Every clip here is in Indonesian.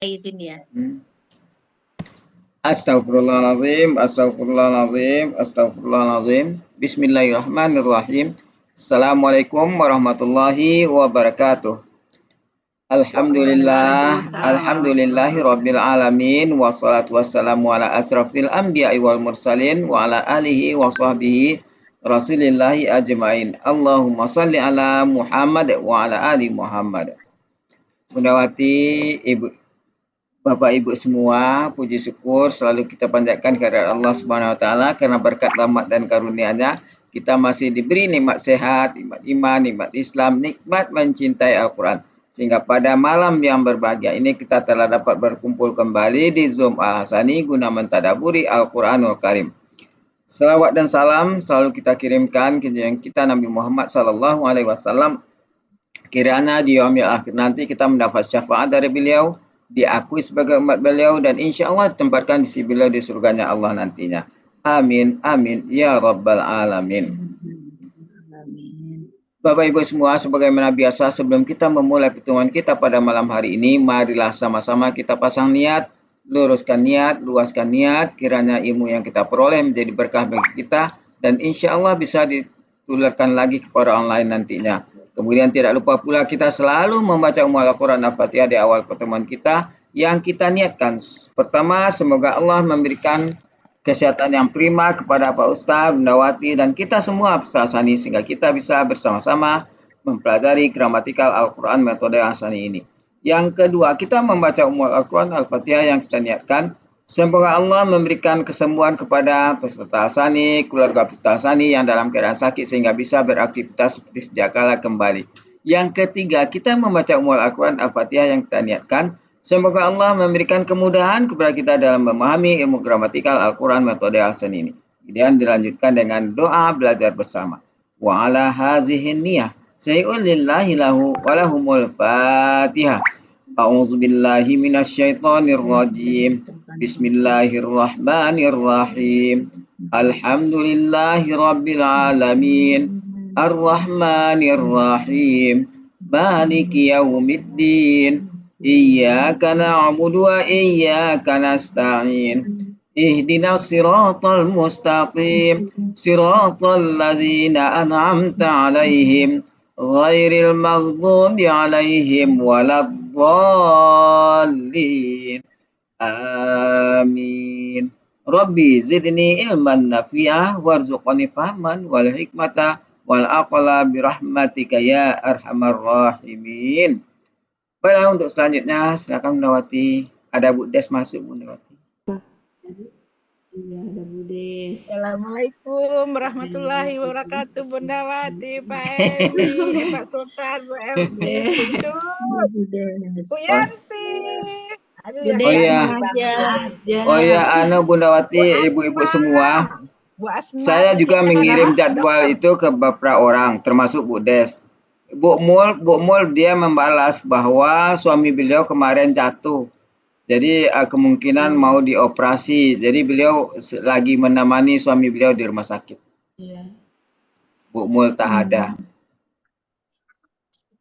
izin ya. Astagfirullahaladzim, astagfirullahaladzim, astagfirullahaladzim. Bismillahirrahmanirrahim. Assalamualaikum warahmatullahi wabarakatuh. Alhamdulillah, alhamdulillahi rabbil alamin. Wassalatu wassalamu ala asrafil anbiya'i wal mursalin wa ala alihi wa sahbihi rasulillahi ajma'in. Allahumma salli ala Muhammad wa ala ali Muhammad. Bundawati, Bapak Ibu semua, puji syukur selalu kita panjatkan kehadirat Allah Subhanahu wa taala karena berkat rahmat dan karunia-Nya kita masih diberi nikmat sehat, nikmat iman, nikmat Islam, nikmat mencintai Al-Qur'an. Sehingga pada malam yang berbahagia ini kita telah dapat berkumpul kembali di Zoom Al-Hasani guna mentadaburi Al-Qur'anul Karim. Salawat dan salam selalu kita kirimkan ke junjungan kita Nabi Muhammad sallallahu alaihi wasallam. Kiranya di yaumil akhir nanti kita mendapat syafaat dari beliau, diakui sebagai umat beliau, dan insya Allah ditempatkan di sisi beliau di surganya Allah nantinya. Amin, amin, ya rabbal alamin. Bapak Ibu semua, sebagaimana biasa sebelum kita memulai pertemuan kita pada malam hari ini, marilah sama-sama kita pasang niat, luruskan niat, luaskan niat, kiranya ilmu yang kita peroleh menjadi berkah bagi kita, dan insya Allah bisa ditularkan lagi kepada online nantinya. Kemudian tidak lupa pula kita selalu membaca Al-Quran Al-Fatihah di awal pertemuan kita yang kita niatkan. Pertama, semoga Allah memberikan kesehatan yang prima kepada Pak Ustaz, Bundawati, dan kita semua peserta Hasani sehingga kita bisa bersama-sama mempelajari gramatikal Al-Quran metode Hasani ini. Yang kedua, kita membaca Al-Quran Al-Fatihah yang kita niatkan. Semoga Allah memberikan kesembuhan kepada peserta Hasani, keluarga peserta Hasani yang dalam keadaan sakit sehingga bisa beraktivitas seperti sedia kala kembali. Yang ketiga, kita membaca Al-Quran Al-Fatihah yang kita niatkan. Semoga Allah memberikan kemudahan kepada kita dalam memahami ilmu gramatikal Al-Quran metode Hasani ini. Kemudian dilanjutkan dengan doa belajar bersama. Wa ala hazihin niyah. Sayyul lillahi lahu walahumul fatihah. A'udzu billahi minasyaitonir rajim. Bismillahirrahmanirrahim. Alhamdulillahi rabbil alamin. Ar-Rahmanir-Rahim. Maliki yaumiddin. Iyyaka na'budu wa iyyaka nasta'in. Ihdinas siratal mustaqim. Siratal ladzina an'amta 'alaihim ghairil maghdubi 'alaihim waladdallin. Amin. Rabbi zidni ilman nafi'ah warzuqni fahman wal hikmata wal aqla birahmatika ya arhamar rahimin. Baiklah, untuk selanjutnya silakan Bundawati. Ada Bu Des masuk, Bundawati. Iya, ada Bu Des. Assalamualaikum warahmatullahi wabarakatuh, Bundawati, Pak Emi, Pak Sultan, Bu Emi, Bu Yanti. Aduh, Oh iya. Oh iya, Bundawati, ibu-ibu semua. Saya juga mengirim jadwal itu ke beberapa orang, termasuk Bu Des. Bu Mul dia membalas bahwa suami beliau kemarin jatuh. Jadi kemungkinan mau dioperasi. Jadi beliau lagi menemani suami beliau di rumah sakit. Iya. Bu Mul Tahada.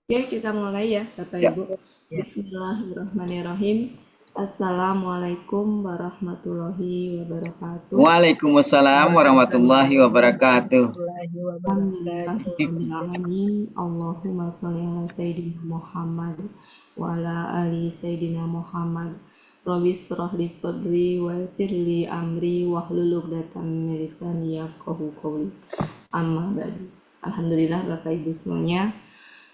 Oke, kita mulai ya, Bapak Ibu. Bismillahirrahmanirrahim. Assalamualaikum warahmatullahi wabarakatuh. Waalaikumsalam warahmatullahi wabarakatuh. Alhamdulillahirrahmanirrahim. Allahumma sholli ala Sayyidina Muhammad wa ala ali Sayyidina Muhammad. Rabbi shrah li sadri wa yassir li amri wahlul 'uqdatam min lisani yafqahu qawli. Amma ba'du. Alhamdulillah Bapak Ibu semuanya.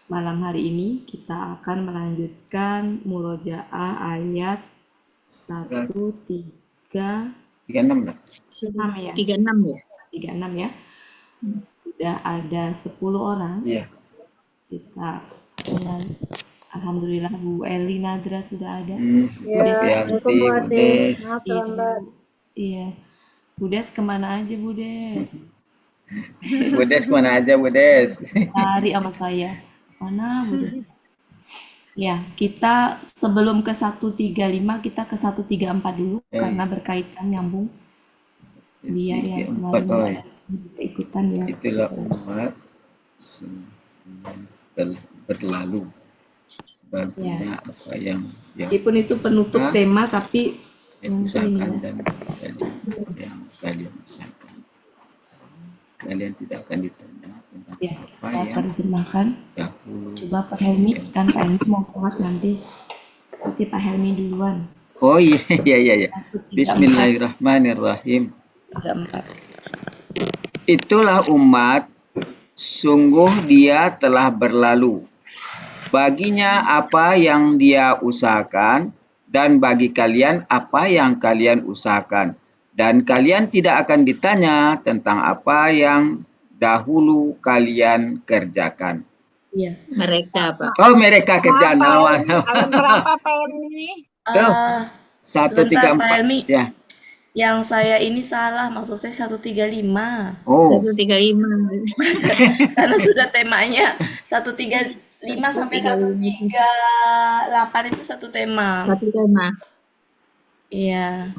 Malam hari ini kita akan melanjutkan murojaah ayat 136 ya. 36 ya. 36 ya. Sudah ada 10 orang. Iya. Kita dengan Alhamdulillah Bu Eli Nadra sudah ada. Ya, Bu Des. Iya. Bu Des kemana aja Bu Des? Bu Des mana aja Bu Des? Lari sama saya. Mana Bu Des? Ya, kita sebelum ke 135 kita ke 134 dulu karena berkaitan nyambung. Biar yang kemarin ikutan ya. Itulah umat berlalu. Sepertinya apa yang Meskipun itu penutup Hah? tema, tapi usahakan dan yang kalian usahakan. Kalian tidak akan ditanya tentang ya, apa kita yang terjemahkan. dahulu. Coba Pak Helmi, kan Pak Helmi mau sholat nanti. Berarti Pak Helmi duluan. Oh iya, iya, iya, iya. 1, 3, 4, Bismillahirrahmanirrahim. 3, 4. Itulah umat, sungguh dia telah berlalu. Baginya apa yang dia usahakan, dan bagi kalian apa yang kalian usahakan. Dan kalian tidak akan ditanya tentang apa yang dahulu kalian kerjakan. Iya. Mereka, Pak. Oh, mereka kerjaan lawan. Halaman berapa Pak Helmi? Tuh, Sebentar Pak 134. Helmi. Ya. Yang saya ini salah, maksud saya 135. Oh, 135. Karena sudah temanya 135 sampai 138 itu satu tema. Satu tema. Iya.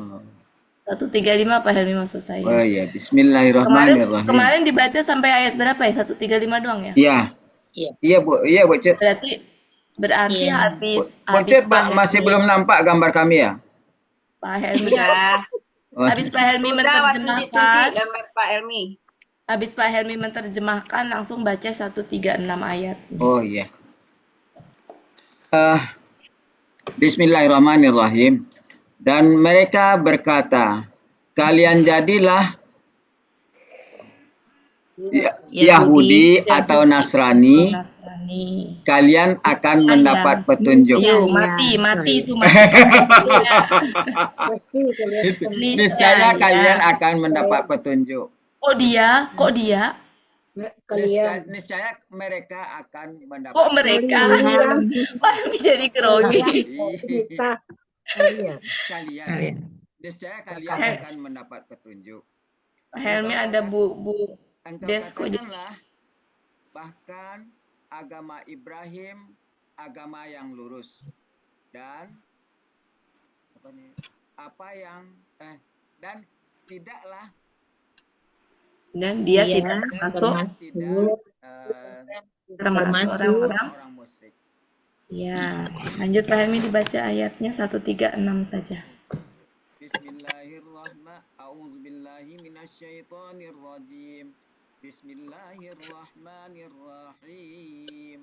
135 Pak Helmi maksud saya. oh iya. Bismillahirrahmanirrahim. Kemarin dibaca sampai ayat berapa ya? 135 doang ya? Iya. Iya. Iya, Bu. Iya, Bu Cet. Berarti Iya. habis Bu Cet, Pak masih Helmi- belum nampak gambar kami ya? Pak Helmi Oh, habis Pak Helmi Udah waktu ditunjuk menerjemahkan, gambar Pak Helmi. habis Pak Helmi menerjemahkan langsung baca 136 ayat. oh iya. Bismillahirrahmanirrahim. Dan mereka berkata, kalian jadilah Yahudi atau Nasrani, Nasrani. kalian akan mendapat petunjuk. Yuk, mati itu mati. Niscaya kalian akan mendapat petunjuk. Kok dia? Niscaya mereka akan mendapat Kok mereka? Pak Helmi jadi grogi. Kalian. Niscaya kalian akan mendapat petunjuk. Pak Helmi ada bu Engkau Desko. katakanlah, bahkan agama Ibrahim, agama yang lurus. Dan dan tidaklah Dan dia tidak termasuk orang musyrik. Ya, lanjut Pak Helmi dibaca ayatnya 136 saja. Bismillahirrahmanirrahim. A'udzubillahi minasyaitonirrajim. Bismillahirrahmanirrahim.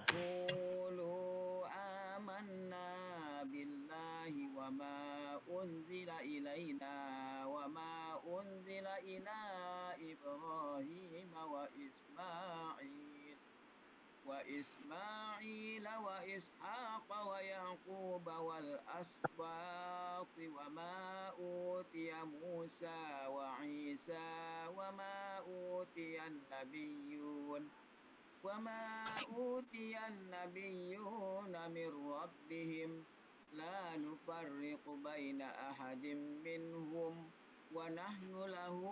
Qulu amanna billahi wa ma unzila ilaina wa ma unzila ila Ibrahim wa Ismail wa Ishaq wa Yaqub wal asbaq wa ma utiya Musa wa Isa wa ma utiya an-nabiyyun min rabbihim la nufarriqu baina ahadin minhum wa nahnu lahu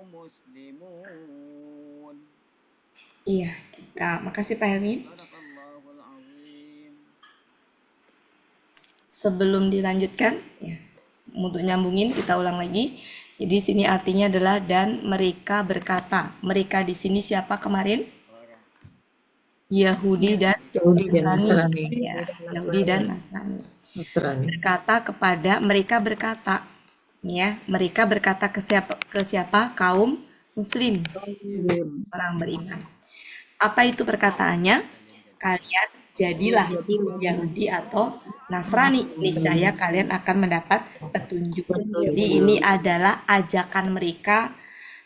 muslimun. Iya, makasih Pak Helmi. Sebelum dilanjutkan, ya, untuk nyambungin kita ulang lagi. Jadi sini artinya adalah dan mereka berkata. Mereka di sini siapa kemarin? Yahudi dan Nasrani. Ya, Yahudi dan Nasrani. Berkata kepada mereka berkata, ya, mereka berkata ke siapa? Kaum Muslim, orang beriman. Apa itu perkataannya? Kalian jadilah Yahudi atau Nasrani, niscaya kalian akan mendapat petunjuk. Jadi ini adalah ajakan mereka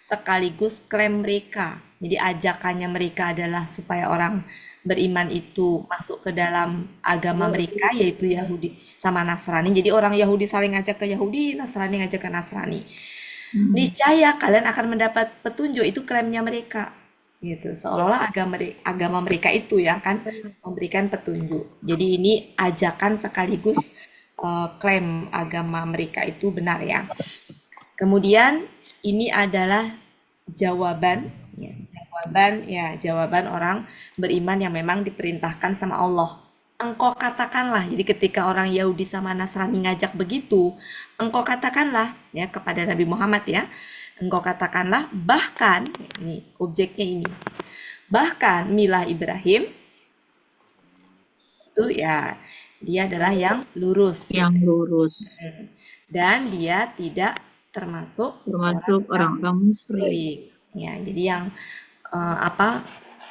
sekaligus klaim mereka. Jadi ajakannya mereka adalah supaya orang beriman itu masuk ke dalam agama mereka, yaitu Yahudi sama Nasrani. Jadi orang Yahudi saling ngajak ke Yahudi, Nasrani ngajak ke Nasrani. Niscaya kalian akan mendapat petunjuk, itu klaimnya mereka. Gitu, seolah-olah agama mereka itu yang akan memberikan petunjuk. Jadi ini ajakan sekaligus klaim agama mereka itu benar ya. Kemudian ini adalah jawaban orang beriman yang memang diperintahkan sama Allah. Engkau katakanlah, jadi ketika orang Yahudi sama Nasrani ngajak begitu, engkau katakanlah ya kepada Nabi Muhammad ya. Engkau katakanlah, bahkan, ini objeknya ini, bahkan milah Ibrahim itu ya dia adalah yang lurus yang lurus, dan dia tidak termasuk termasuk orang-orang musyrik. musyrik. Ya, jadi yang apa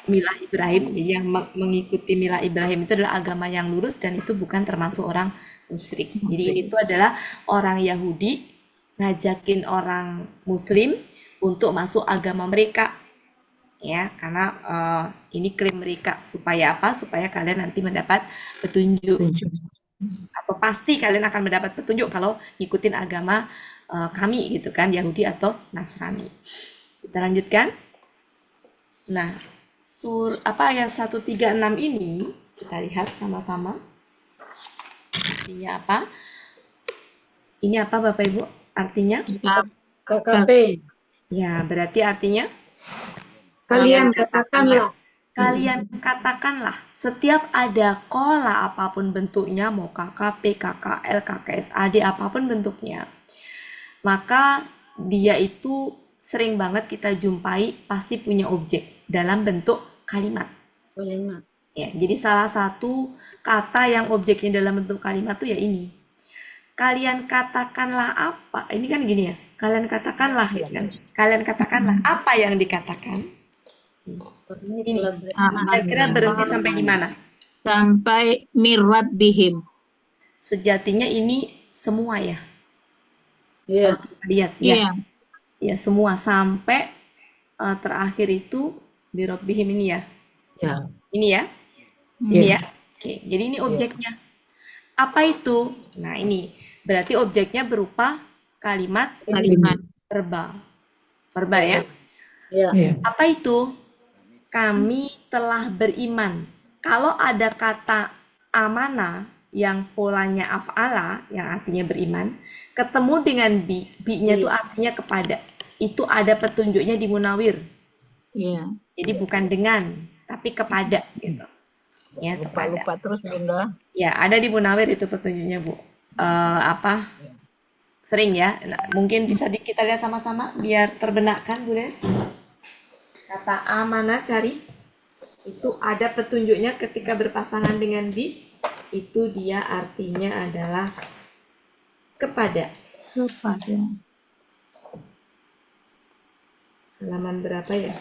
milah Ibrahim, jadi yang mengikuti milah Ibrahim itu adalah agama yang lurus dan itu bukan termasuk orang musyrik. Jadi ini tuh adalah orang Yahudi ngajakin orang Muslim untuk masuk agama mereka, ya karena ini klaim mereka supaya apa? Supaya kalian nanti mendapat petunjuk atau pasti kalian akan mendapat petunjuk kalau ngikutin agama kami gitu kan, Yahudi atau Nasrani. Kita lanjutkan. Nah, ayat 136 ini kita lihat sama-sama. Artinya apa? Ini apa Bapak Ibu? Artinya? KKP. Ya, berarti artinya Kalian katakanlah. kalian katakanlah setiap ada kola apapun bentuknya, mau KKP, KKL, KKSAD apapun bentuknya, maka dia itu sering banget kita jumpai pasti punya objek dalam bentuk kalimat. Ya, jadi salah satu kata yang objeknya dalam bentuk kalimat tuh ya ini. Kalian katakanlah apa? Ini kan gini ya. Kalian katakanlah ya kan. Kalian katakanlah apa yang dikatakan. Ini. Kira-kira berhenti sampai di mana? Sampai mirrabbihim. Sejatinya ini semua ya. Iya. Lihat ya. Ya semua sampai terakhir itu birobbihim ini ya. Ya. Ini ya. Sini ya. Oke, jadi ini objeknya. Apa itu? Nah, ini berarti objeknya berupa kalimat verbal. Verbal ya. Ya. Apa itu? Kami telah beriman. Kalau ada kata amanah yang polanya af'ala, yang artinya beriman, ketemu dengan bi-nya itu artinya kepada. Itu ada petunjuknya di Munawir. Iya. Jadi bukan dengan, tapi kepada gitu. Ya, kepada. Lupa terus Bunda. Ya, ada di Munawir itu petunjuknya, Bu. Sering ya. Nah, mungkin bisa kita lihat sama-sama biar terbenakkan, Bu Nes. Kata amanah cari. Itu ada petunjuknya ketika berpasangan dengan bi. Itu dia artinya adalah kepada. Halaman berapa ya?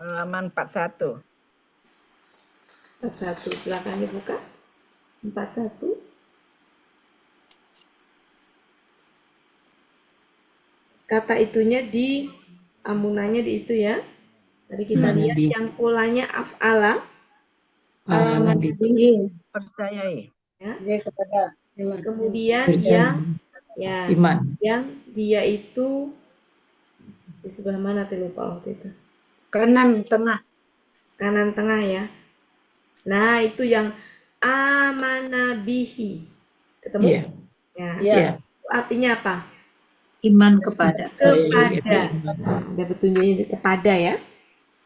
Halaman 41. 41, silakan dibuka. 41. Kata itunya di amunanya di itu ya. Tadi kita lihat yang polanya af'ala. Percayai. Ya. Kepada iman. Kemudian yang dia itu di sebelah mana tuh lupa waktu itu. Kanan tengah Ya. Nah, itu yang amanabihi. Ketemu? Ya. Artinya apa? Iman kepada. Ada petunjuknya kepada ya.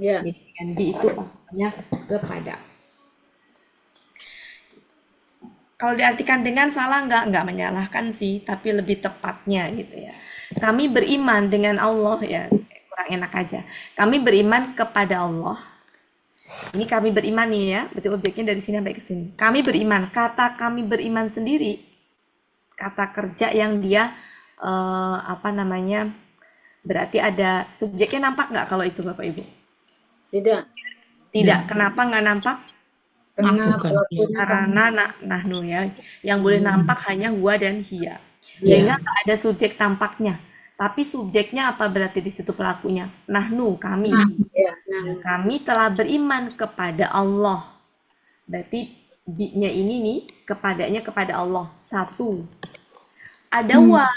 Ya. Jadi kan di itu pasalnya kepada. Kalau diartikan dengan salah nggak menyalahkan sih, tapi lebih tepatnya gitu ya. Kami beriman dengan Allah ya, kurang enak aja. Kami beriman kepada Allah. Ini kami beriman nih ya, berarti objeknya dari sini sampai ke sini. Kami beriman, kata kami beriman sendiri, kata kerja yang dia berarti ada subjeknya nampak nggak kalau itu Bapak Ibu? Tidak. Kenapa nggak nampak? Karena nahnu ya, yang boleh nampak hanya huwa dan hiya. Sehingga nggak ada subjek tampaknya. Tapi subjeknya apa berarti di situ pelakunya? Nahnu, kami. Kami telah beriman kepada Allah. Berarti bi-nya ini nih, kepadanya kepada Allah. Satu. Ada wa.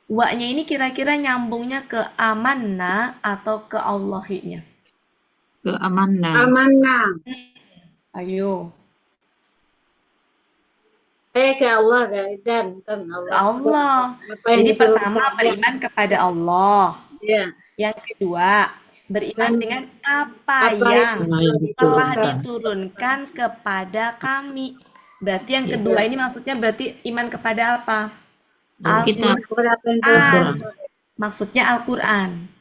Wa-nya ini kira-kira nyambungnya ke amanna atau ke Allahinya? Ke amanah. Ayo. Ke Allah dan Allah. Jadi pertama beriman kepada Allah. Yang kedua, beriman dengan apa yang telah diturunkan kepada kami. Berarti yang kedua ini maksudnya berarti iman kepada apa? Kita Al-Quran. Al-Quran. Maksudnya Al-Quran.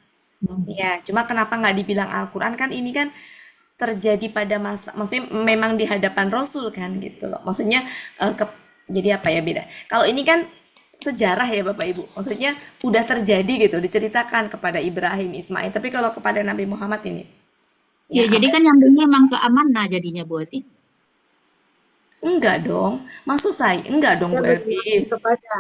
Ya, cuma kenapa nggak dibilang Al-Quran, kan ini kan terjadi pada masa, maksudnya memang di hadapan Rasul kan gitu loh. Maksudnya jadi apa ya, beda. Kalau ini kan sejarah ya Bapak Ibu. Maksudnya udah terjadi gitu, diceritakan kepada Ibrahim, Ismail. Tapi kalau kepada Nabi Muhammad ini, Ya, jadi kan nyambungnya emang ke amanah jadinya Bu Ati. enggak dong. Maksud saya enggak dong Bu Elvis. Kepada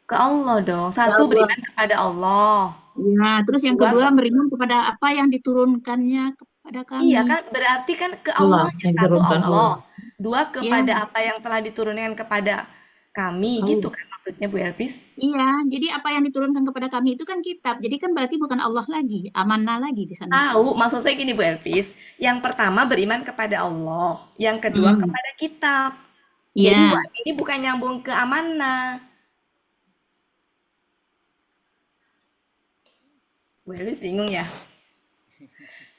Ke Allah dong. Satu, beriman kepada Allah. Ya, terus yang Dua, kedua beriman kepada apa yang diturunkannya kepada iya kami. kan, berarti kan ke Allah, Allahnya. yang Satu, turunkan Allah. Allah. Dua, Ya, kepada apa yang telah diturunkan kepada kami. Gitu kan maksudnya Bu Elvis. iya. Jadi apa yang diturunkan kepada kami itu kan kitab. Jadi kan berarti bukan Allah lagi, amanah lagi di sana. Tahu, maksud saya gini Bu Elvis. Yang pertama beriman kepada Allah. Yang kedua kepada kitab. Jadi Iya. ini bukan nyambung ke amanah. Bu Elvis bingung ya?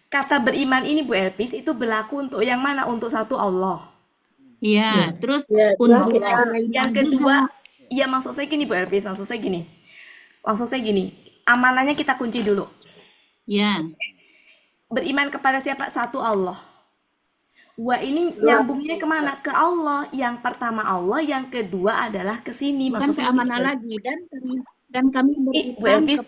Kata beriman ini Bu Elvis itu berlaku untuk yang mana? Untuk satu Allah. Iya, terus Unzila. Yang kedua, iya maksud saya gini Bu Elvis, maksud saya gini. Amanahnya kita kunci dulu. Ya. Beriman kepada siapa? Satu Allah. Wah, ini nyambungnya kemana? Ke Allah. Yang pertama Allah, yang kedua adalah ke sini. Bukan ke amanah lagi dan kami Bu beriman Elvis,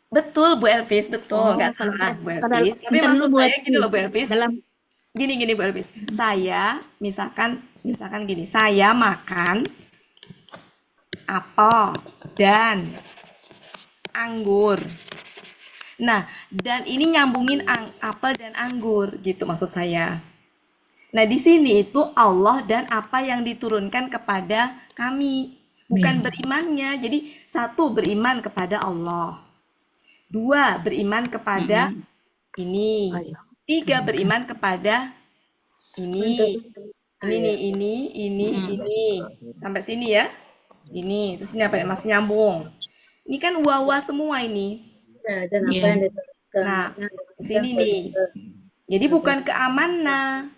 betul Bu Elvis, betul, nggak salah Bu Elvis. Tapi maksud saya gini loh Bu Elvis. Gini Bu Elvis. Saya misalkan gini, saya makan apel dan anggur. Nah, dan ini nyambungin apel dan anggur gitu maksud saya. Nah, di sini itu Allah dan apa yang diturunkan kepada kami. Bukan berimannya. Jadi, satu, beriman kepada Allah. Dua, beriman kepada ini. Tiga, beriman kepada ini. Ini. Sampai sini ya. Ini. Terus ini apa ya? Masih nyambung. Ini kan wawa semua ini. dan apa yang diturunkan. Nah, sini nih. Jadi bukan ke amanah.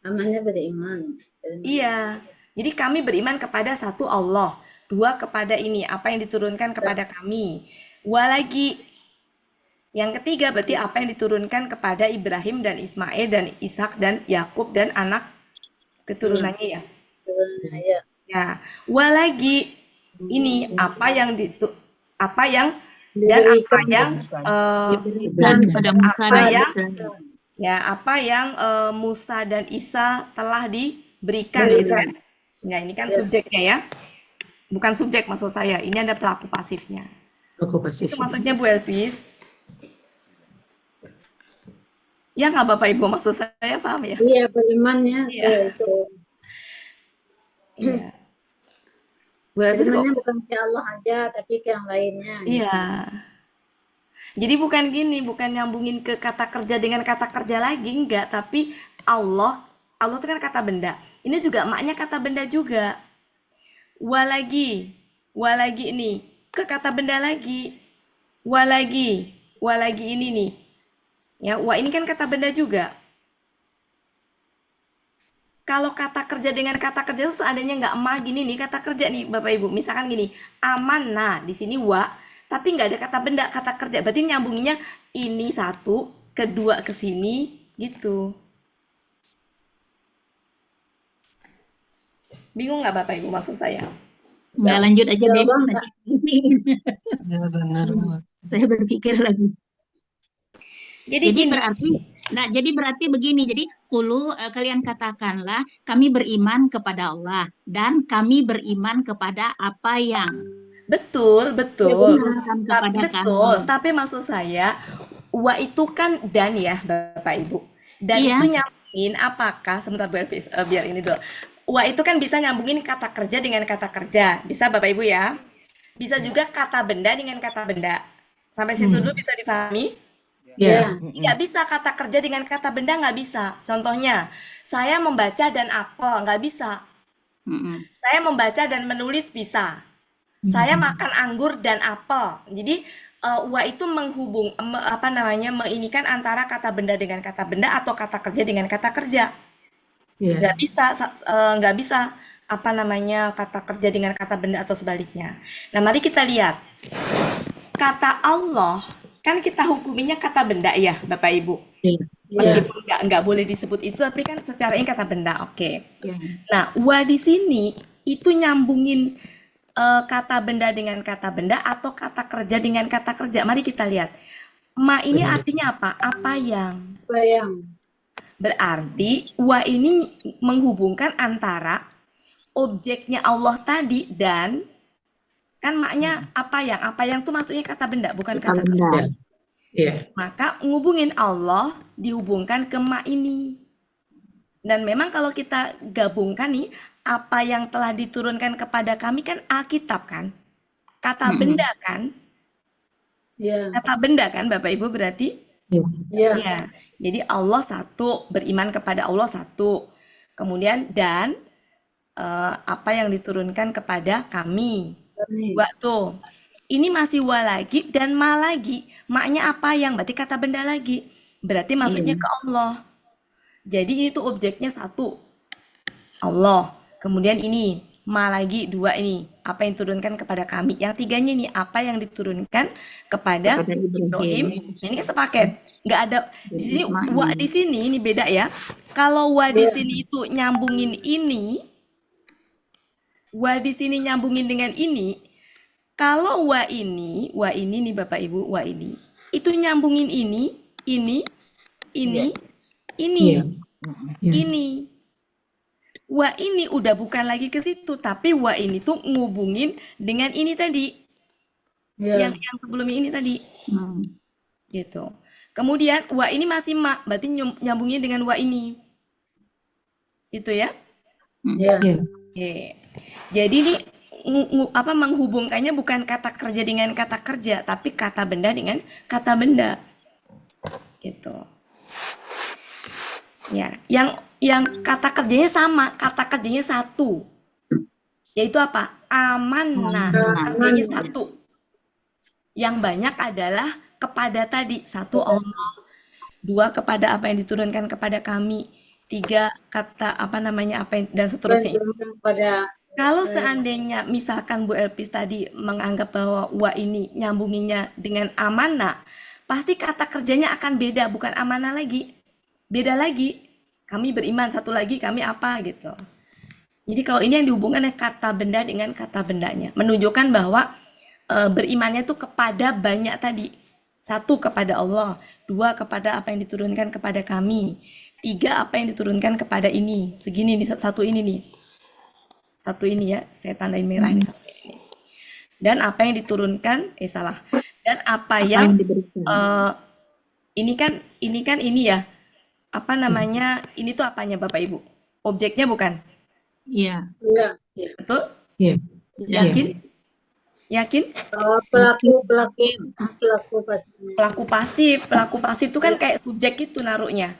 Amanahnya beriman. Iya. Jadi kami beriman kepada satu Allah. Dua, kepada ini, apa yang diturunkan kepada kami. Lagi. Yang ketiga berarti apa yang diturunkan kepada Ibrahim dan Ismail dan Ishak dan Yakub dan anak keturunannya ya. Ya. Lagi. Ini apa yang apa yang Musa dan Isa telah diberikan gitu kan. Nah, ini kan subjeknya ya. Bukan subjek maksud saya. Ini ada pelaku pasifnya. Pelaku pasif. Itu maksudnya Bu Elvis. Ya nggak Bapak Ibu, maksud saya paham ya? Iya, berimannya itu. Iya. Bu Elvis kok bukan ke Allah aja, tapi ke yang lainnya. Iya. Jadi bukan gini, bukan nyambungin ke kata kerja dengan kata kerja lagi, enggak. Tapi Allah itu kan kata benda. Ini juga maknya kata benda juga. Walagi ini ke kata benda lagi. Walagi ini nih. Ya, ini kan kata benda juga. Kalau kata kerja dengan kata kerja itu seandainya nggak gini nih kata kerja nih Bapak Ibu. Misalkan gini, amanah di sini tapi nggak ada kata benda, kata kerja. Berarti nyambunginnya ini satu, kedua ke sini, gitu. Bingung nggak Bapak Ibu maksud saya? Nggak, lanjut aja deh. Ya, benar. Saya berpikir lagi. Jadi berarti begini. Jadi kalian katakanlah kami beriman kepada Allah dan kami beriman kepada apa yang betul. Betul. Tapi maksud saya itu kan dan ya Bapak Ibu. Dan itu nyambungin apakah sebentar Bu Elvis, biar ini dulu. Itu kan bisa nyambungin kata kerja dengan kata kerja. Bisa Bapak Ibu ya. Bisa juga kata benda dengan kata benda. Sampai situ dulu bisa dipahami? Ya. Nggak bisa kata kerja dengan kata benda, nggak bisa. Contohnya, saya membaca dan apel, nggak bisa. Saya membaca dan menulis bisa. Saya makan anggur dan apel. Jadi itu menginikan antara kata benda dengan kata benda atau kata kerja dengan kata kerja. Ya. nggak bisa apa namanya kata kerja dengan kata benda atau sebaliknya. Nah, mari kita lihat kata Allah kan kita hukuminya kata benda ya, Bapak Ibu. Iya. Meskipun nggak boleh disebut itu, tapi kan secara ini kata benda, oke. Ya. Nah, wa di sini itu nyambungin kata benda dengan kata benda atau kata kerja dengan kata kerja. Mari kita lihat. Ma ini artinya apa? Apa yang. Bayang. Berarti wa ini menghubungkan antara objeknya Allah tadi dan kan maknya apa yang tuh maksudnya kata benda bukan kata kerja. Benda. Iya. Maka ngubungin Allah dihubungkan ke ma ini. Dan memang kalau kita gabungkan nih, apa yang telah diturunkan kepada kami kan Alkitab kan? Kata benda kan? Iya. Kata benda kan Bapak Ibu berarti? Iya. Iya. Ya. Jadi Allah satu, beriman kepada Allah satu. Kemudian dan apa yang diturunkan kepada kami. Dua tuh. Ini masih wa lagi dan ma lagi. Maknya apa yang berarti kata benda lagi. Berarti maksudnya ke Allah. Jadi ini tuh objeknya satu. Allah. Kemudian ini ma lagi dua ini. Apa yang diturunkan kepada kami. Yang tiganya ini apa yang diturunkan kepada Kepada Ibrahim. Ibrahim. Nah, ini kan sepaket. Nggak ada di sini Ismail. wa di sini ini beda ya. Kalau wa di sini itu nyambungin ini, wa di sini nyambungin dengan ini. Kalau wa ini nih Bapak Ibu, wa ini itu nyambungin ini, ini, Iya. ini. Iya. Ini. Wa ini udah bukan lagi ke situ, tapi wa ini tuh ngubungin dengan ini tadi. Iya. Yang sebelumnya ini tadi. Hmm. Gitu. Kemudian wa ini masih ma, berarti nyambungin dengan wa ini. Gitu ya. Iya. Iya. Oke. Jadi nih menghubungkannya bukan kata kerja dengan kata kerja, tapi kata benda dengan kata benda. Gitu. Ya, yang kata kerjanya sama, kata kerjanya satu. Yaitu apa? Amanah. Kerjanya satu. Yang banyak adalah kepada tadi, satu Allah, dua kepada apa yang diturunkan kepada kami, tiga kata apa namanya apa yang, dan seterusnya. Pada Kalau seandainya misalkan Bu Elpis tadi menganggap bahwa wa ini nyambunginnya dengan amanah, pasti kata kerjanya akan beda, bukan amanah lagi. Beda lagi. Kami beriman, satu lagi kami apa gitu. Jadi kalau ini yang dihubungkan dengan kata benda dengan kata bendanya, menunjukkan bahwa berimannya tuh kepada banyak tadi. Satu kepada Allah, dua kepada apa yang diturunkan kepada kami, tiga apa yang diturunkan kepada ini. Segini nih, satu ini nih. Satu ini ya, saya tandain merah ini satu ini. Dan apa yang diturunkan, salah. Dan apa yang diberikan. ini kan ini ya. Apa namanya? Ini tuh apanya Bapak Ibu? Objeknya bukan? Iya. Iya. Betul? Iya. Yakin? Yakin? Pelaku pasti. Pelaku pasif itu kan kayak subjek itu naruhnya.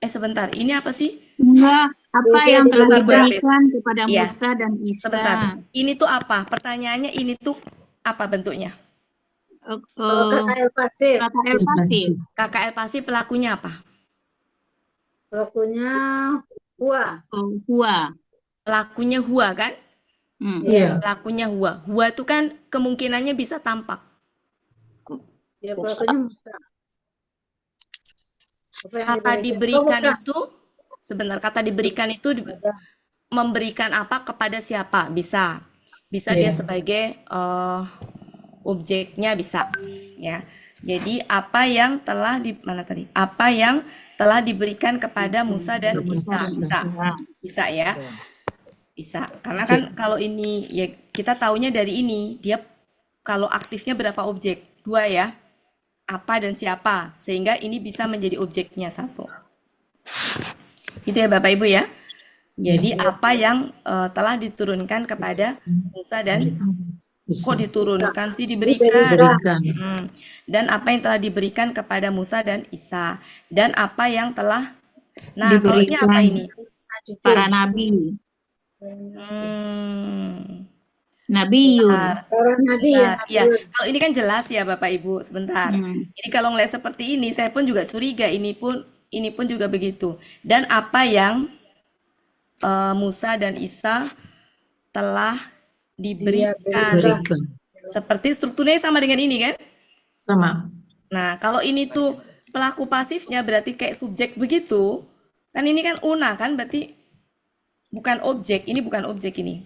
Sebentar, ini apa sih? Enggak, apa yang telah Sebentar, Bu Elpis. diberikan kepada Iya. Musa dan Isa. Sebentar. Ini tuh apa? Pertanyaannya ini tuh apa bentuknya? KKL pasif. KKL pasif. KKL pasif pelakunya apa? Pelakunya Hua. Hua. Pelakunya Hua kan? Iya. Pelakunya Hua. Hua itu kan kemungkinannya bisa tampak. Ya, pelakunya Musa. Apa yang Kata diberikan bukan. itu, sebentar, kata diberikan itu memberikan apa kepada siapa? Bisa. Bisa dia Iya. sebagai objeknya bisa. Ya. Jadi apa yang telah di mana tadi? Apa yang telah diberikan kepada Musa dan Isa. Bisa ya. Bisa. Karena kan kalau ini ya kita taunya dari ini, dia kalau aktifnya berapa objek? Dua ya. Apa dan siapa. Sehingga ini bisa menjadi objeknya satu. Itu ya Bapak Ibu ya. Jadi apa yang telah diturunkan kepada Musa dan kok diturunkan sih diberikan. Dan apa yang telah diberikan kepada Musa dan Isa. Dan apa yang telah kalau ini apa ini? Para nabi. Nabiyun. Para nabi ya. Ya, kalau ini kan jelas ya Bapak Ibu, sebentar. Ini kalau ngeliat seperti ini, saya pun juga curiga ini pun ini pun juga begitu. Dan apa yang Musa dan Isa telah diberikan. Berikan. Seperti strukturnya sama dengan ini kan? Sama. Nah, kalau ini tuh pelaku pasifnya berarti kayak subjek begitu. Kan ini kan una kan, berarti bukan objek. Ini bukan objek ini.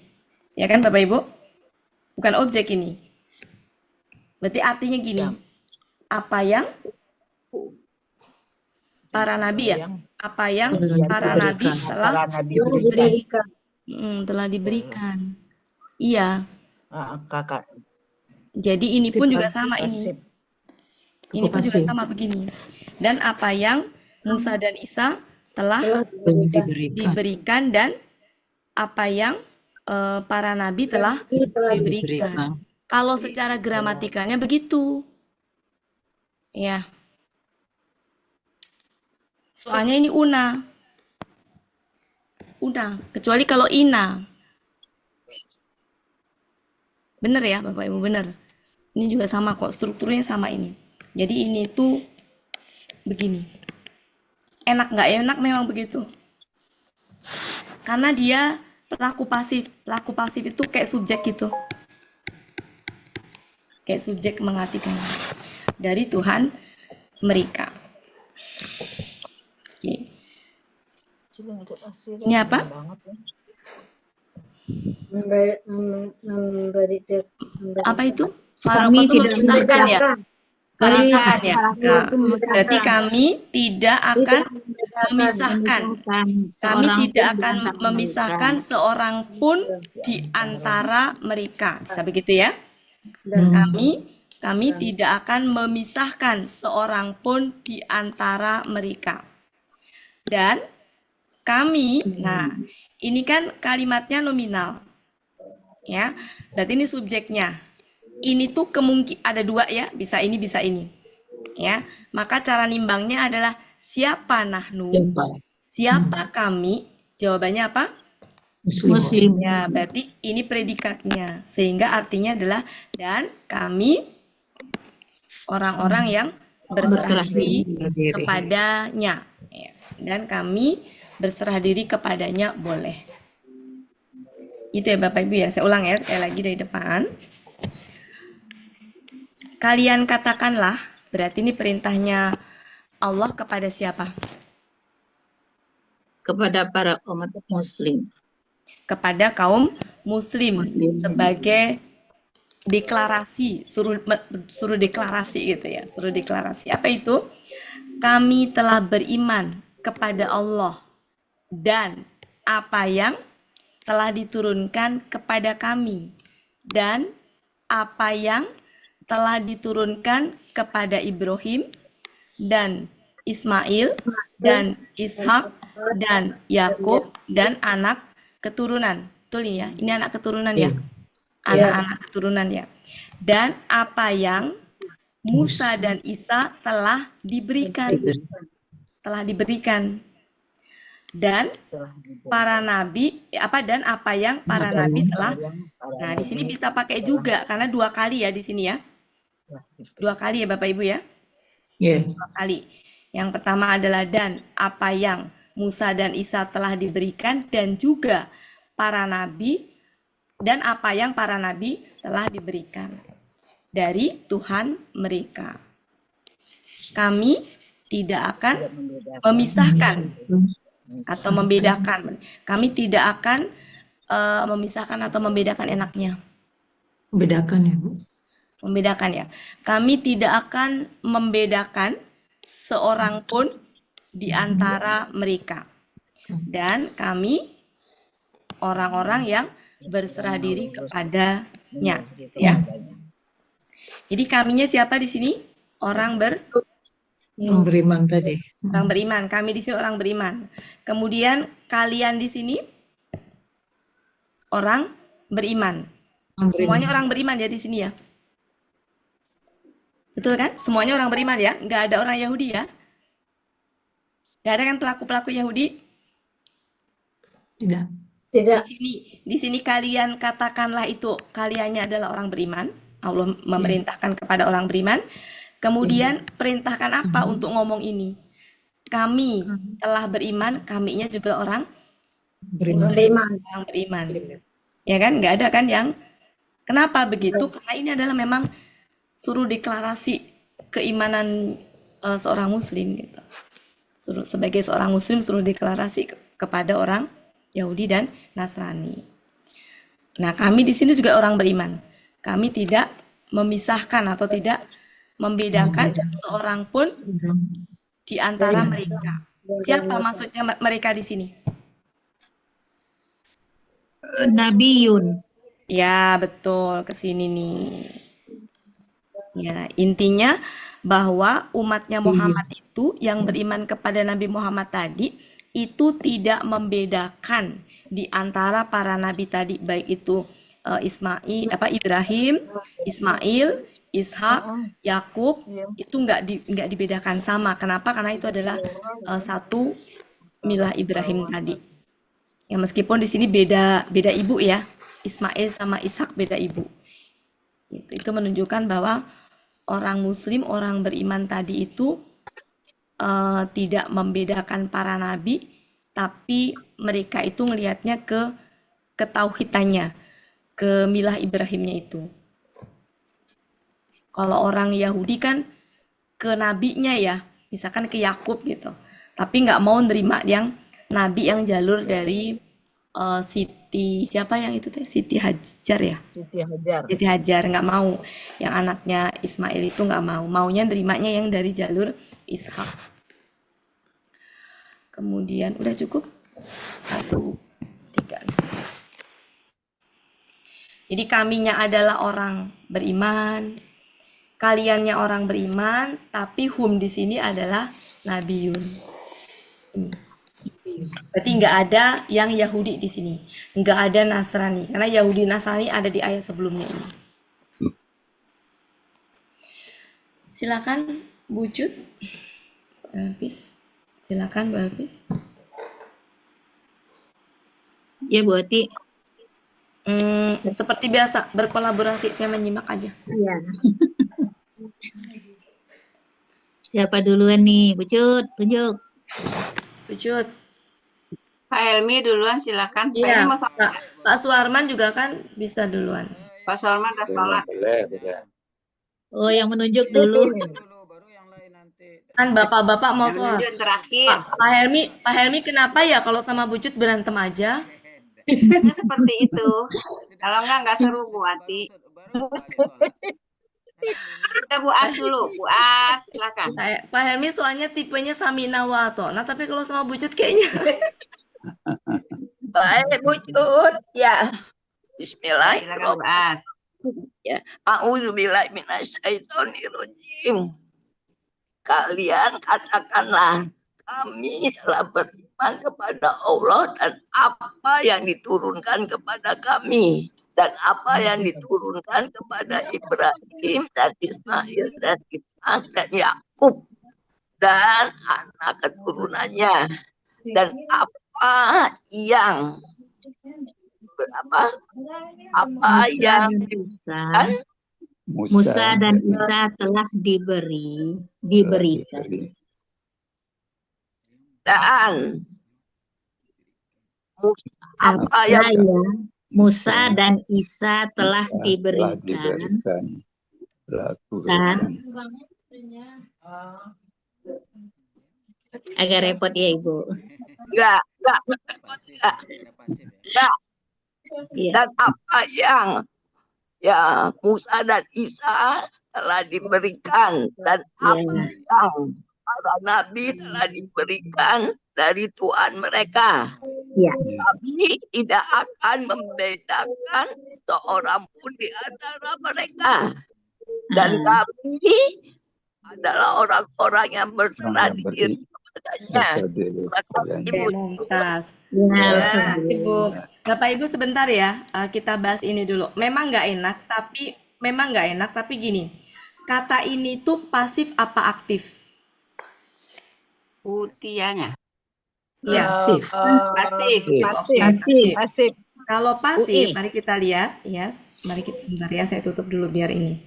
Ya kan Bapak Ibu? Bukan objek ini. Berarti artinya gini. Apa yang para nabi ya? Apa yang para nabi telah Diberikan. telah diberikan. Iya. Kakak. Jadi ini pun juga sama ini. Ini pun juga sama begini. Dan apa yang Musa dan Isa telah diberikan dan apa yang para nabi telah diberikan. Kalau secara gramatikanya begitu. Ya. Soalnya ini una. Una, kecuali kalau ina. Bener ya Bapak Ibu, bener. Ini juga sama kok, strukturnya sama ini. Jadi ini tuh begini. Enak nggak enak memang begitu. Karena dia pelaku pasif. Pelaku pasif itu kayak subjek gitu. Kayak subjek mengartikan. Dari Tuhan mereka. Oke. Ini apa? Apa itu? Faroko itu memisahkan ya? Memisahkan ya? Nah, berarti kami tidak akan memisahkan. Kami tidak akan memisahkan seorang pun di antara mereka. Bisa begitu ya? Kami tidak akan memisahkan seorang pun di antara mereka. Dan kami, nah ini kan kalimatnya nominal. Ya, berarti ini subjeknya. Ini tuh kemungkinan ada dua ya, bisa ini bisa ini. Ya, maka cara nimbangnya adalah siapa nahnu? Siapa kami? Jawabannya apa? Muslim. Ya, berarti ini predikatnya. Sehingga artinya adalah dan kami orang-orang yang berserah diri kepadanya. Ya, dan kami berserah diri kepadanya boleh. Itu ya Bapak Ibu ya. Saya ulang ya sekali lagi dari depan. Kalian katakanlah, berarti ini perintahnya Allah kepada siapa? Kepada para umat muslim. Kepada kaum muslim. Sebagai deklarasi, suruh deklarasi gitu ya, suruh deklarasi. Apa itu? Kami telah beriman kepada Allah dan apa yang telah diturunkan kepada kami dan apa yang telah diturunkan kepada Ibrahim dan Ismail dan Ishak dan Yakub dan anak keturunan. Betul ya? Ini anak keturunan ya? Anak-anak keturunan ya. Dan apa yang Musa dan Isa telah diberikan. Telah diberikan. Dan para nabi dan apa yang para nabi telah. Nah, di sini bisa pakai juga karena dua kali ya di sini ya. Dua kali ya Bapak Ibu ya. Dua kali. Yang pertama adalah dan apa yang Musa dan Isa telah diberikan dan juga para nabi dan apa yang para nabi telah diberikan dari Tuhan mereka. Kami tidak akan memisahkan atau membedakan. Kami tidak akan memisahkan atau membedakan enaknya. Membedakan ya Bu. Membedakan ya. Kami tidak akan membedakan seorang pun di antara mereka. Dan kami orang-orang yang berserah diri kepadanya. Ya. Jadi kaminya siapa di sini? Orang beriman tadi. Orang beriman. Kami di sini orang beriman. Kemudian kalian di sini orang beriman. Semuanya orang beriman ya di sini ya. Betul kan? Semuanya orang beriman ya. Nggak ada orang Yahudi ya. Nggak ada kan pelaku-pelaku Yahudi? Tidak. Di sini kalian katakanlah itu kaliannya adalah orang beriman. Allah memerintahkan kepada orang beriman. Kemudian perintahkan apa untuk ngomong ini? kami telah beriman, kaminya juga orang Beriman. Muslim, orang beriman. Ya kan? Nggak ada kan yang kenapa begitu? Karena ini adalah memang suruh deklarasi keimanan seorang Muslim gitu. Sebagai seorang Muslim suruh deklarasi kepada orang Yahudi dan Nasrani. Nah, kami di sini juga orang beriman. Kami tidak memisahkan atau tidak membedakan seorang pun di antara mereka. Siapa maksudnya mereka di sini? Nabiyun. Ya, betul, ke sini nih. Ya, intinya bahwa umatnya Muhammad itu yang beriman kepada Nabi Muhammad tadi itu tidak membedakan di antara para nabi tadi, baik itu Ibrahim, Ismail, Ishak, Yakub, itu nggak dibedakan sama. Kenapa? Karena itu adalah satu milah Ibrahim tadi. Ya, meskipun di sini beda ibu ya, Ismail sama Ishak beda ibu. Itu menunjukkan bahwa orang Muslim, orang beriman tadi itu tidak membedakan para nabi, tapi mereka itu ngelihatnya ke ketauhidannya, ke milah Ibrahimnya itu. Kalau orang Yahudi kan ke nabinya ya, misalkan ke Yakub gitu, tapi nggak mau nerima yang nabi yang jalur dari Siti siapa yang itu teh Siti Hajar ya, Siti Hajar nggak mau, yang anaknya Ismail itu nggak mau, maunya nerimanya yang dari jalur Ishak. Kemudian udah cukup 1, 3. Jadi kaminya adalah orang beriman, kaliannya orang beriman, tapi hum di sini adalah Nabiyun. Berarti nggak ada yang Yahudi di sini, nggak ada Nasrani, karena Yahudi Nasrani ada di ayat sebelumnya ini. Silakan Bu Cut, Elpis. Silakan Bu Elpis. Ya, Bu Ati. Seperti biasa berkolaborasi, saya menyimak aja. Iya. Siapa duluan nih, Bu Cut? Tunjuk. Bu Cut. Pak Helmi duluan silakan. Pak Iya, Helmi mau sholat. Pak Suarman juga kan bisa duluan. Pak Solman udah sholat. Oh, yang menunjuk dulu. Baru yang lain nanti. Kan bapak-bapak mau Yang sholat. lanjut terakhir. Pak Helmi kenapa ya kalau sama Bu Cut berantem aja? Ya, seperti itu. Kalau nggak seru Bu Ati. Kita Bu As dulu. Bu As, silakan. Pak Helmi soalnya tipenya Samina wa Atona, tapi kalau sama Bu Cut kayaknya Baik, Bu Cut. Ya. Silakan Bismillahirrahmanirrahim. Bu As. Ya. A'udzubillahi minasyaitonirrajim. Kalian katakanlah, kami telah beriman kepada Allah dan apa yang diturunkan kepada kami, dan apa yang diturunkan kepada Ibrahim dan Ismail dan Ishak dan Yakub dan anak keturunannya, dan apa yang yang diberikan Musa dan Isa telah diberikan. dan Apa yang yang Musa dan Isa telah diberikan. Dan agak repot ya Ibu. enggak. Iya. Dan apa yang ya Musa dan Isa telah diberikan, dan apa yang para nabi telah diberikan dari Tuhan mereka. Ya. Kami tidak akan membedakan seorang pun di antara mereka. Dan kami adalah orang-orang yang berserah diri kepadanya. Ibu Mumtaz. Ya. Ibu, Bapak Ibu sebentar ya, kita bahas ini dulu. Memang nggak enak, tapi gini, kata ini tuh pasif apa aktif? Utianya. Ya, Pasif. Pasif. kalau pasif, mari kita lihat ya. Mari kita sebentar ya, saya tutup dulu biar ini.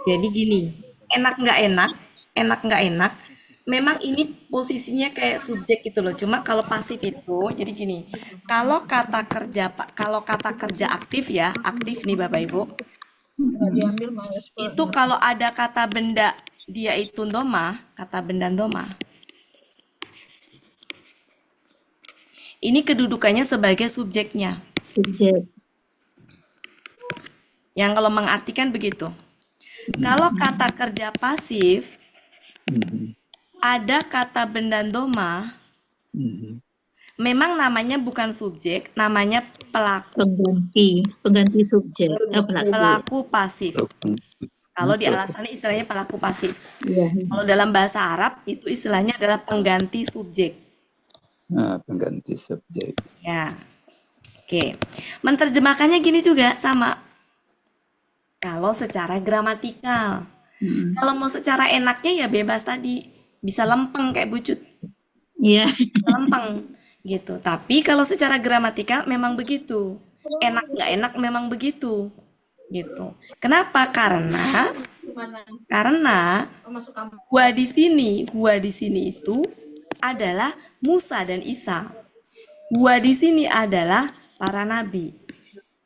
Jadi gini, enak nggak enak, memang ini posisinya kayak subjek gitu loh. Cuma kalau pasif itu, jadi gini, kalau kata kerja aktif ya, aktif nih Bapak Ibu, itu kalau ada kata benda dia itu doma, kata benda doma, ini kedudukannya sebagai subjeknya. Subjek. Yang kalau mengartikan begitu. Kalau kata kerja pasif, ada kata benda doma, memang namanya bukan subjek, namanya pelaku. Pengganti subjek. Pelaku. Pelaku pasif. Kalau di alasannya istilahnya pelaku pasif. Iya. Kalau dalam bahasa Arab itu istilahnya adalah pengganti subjek. Nah, pengganti subjek. Ya. Oke. Menerjemahkannya gini juga sama. Kalau secara gramatikal. Kalau mau secara enaknya ya bebas tadi. Bisa lempeng kayak bucut. Iya. Lempeng gitu. Tapi kalau secara gramatikal memang begitu. Enak nggak enak memang begitu. Gitu. Kenapa? Karena gua di sini itu adalah Musa dan Isa. Gua di sini adalah para nabi.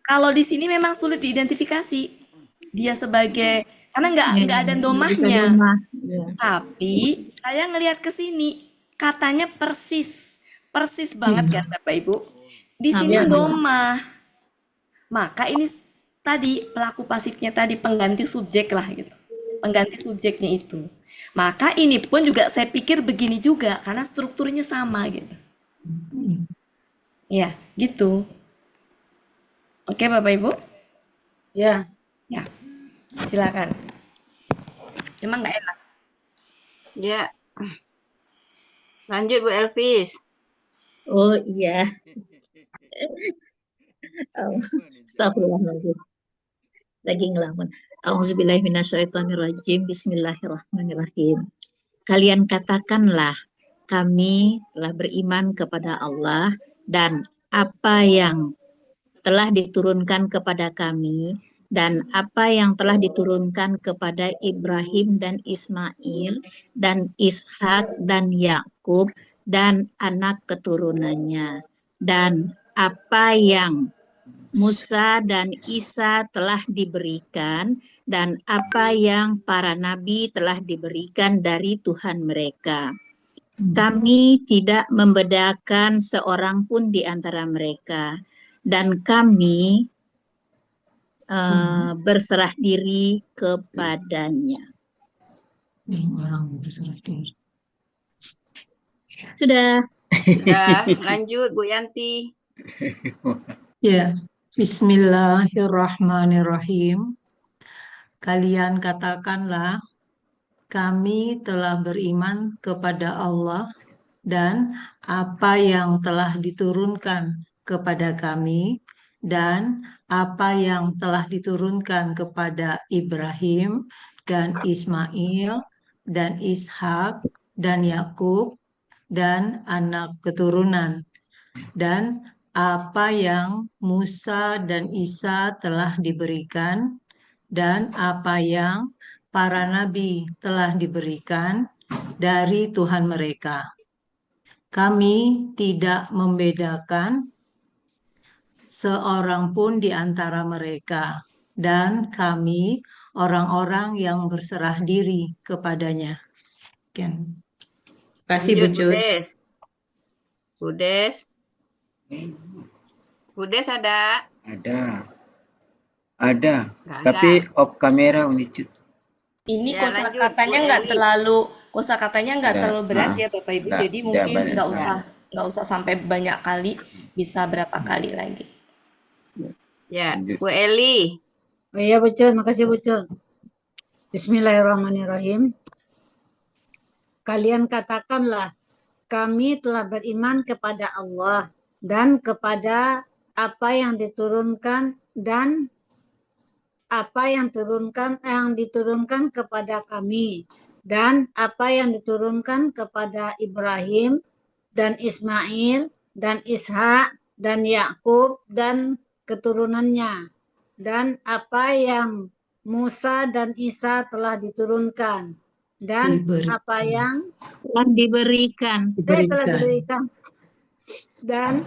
Kalau di sini memang sulit diidentifikasi dia sebagai karena nggak ada domahnya. Tapi saya ngelihat ke sini katanya persis banget kan Bapak Ibu. Di sini domah. Maka ini tadi pelaku pasifnya tadi pengganti subjek lah gitu. Pengganti subjeknya itu. Maka ini pun juga saya pikir begini juga karena strukturnya sama gitu. Ya, gitu. Oke Bapak Ibu? Ya. Ya. Silakan. Emang nggak enak. Ya. Lanjut Bu Elvis. Oh iya. Astagfirullahaladzim. Lagi ngelamun. Auzubillahi minasyaitonirrajim. Bismillahirrahmanirrahim. Kalian katakanlah, kami telah beriman kepada Allah dan apa yang telah diturunkan kepada kami dan apa yang telah diturunkan kepada Ibrahim dan Ismail dan Ishak dan Yakub dan anak keturunannya dan apa yang Musa dan Isa telah diberikan dan apa yang para nabi telah diberikan dari Tuhan mereka. Kami tidak membedakan seorang pun di antara mereka dan kami berserah diri kepadanya. Orang berserah diri. Sudah. Sudah, lanjut Bu Yanti. Ya, Bismillahirrahmanirrahim. Kalian katakanlah, kami telah beriman kepada Allah dan apa yang telah diturunkan kepada kami dan apa yang telah diturunkan kepada Ibrahim dan Ismail dan Ishak dan Yakub dan anak keturunan dan apa yang Musa dan Isa telah diberikan dan apa yang para nabi telah diberikan dari Tuhan mereka. Kami tidak membedakan seorang pun di antara mereka dan kami orang-orang yang berserah diri kepadanya. Terima kasih Bu Lanjut, Bu Cut. Des. Bu Des. Bu Des ada? Ada. Nggak Tapi ada. off kamera Unicut. Ini Ya, kosakatanya lanjut, nggak Bu Eli. terlalu berat ya Bapak Ibu. Nggak, Jadi tidak mungkin banyak nggak usah sampai banyak kali, bisa berapa kali lagi. Ya, Lanjut. Bu Eli. Oh iya Bucun, makasih Bucun. Bismillahirrahmanirrahim. Kalian katakanlah, kami telah beriman kepada Allah dan kepada apa yang diturunkan dan apa yang diturunkan kepada kami dan apa yang diturunkan kepada Ibrahim dan Ismail dan Ishak dan Yakub dan keturunannya dan apa yang Musa dan Isa telah diturunkan dan apa yang telah diberikan. telah diberikan dan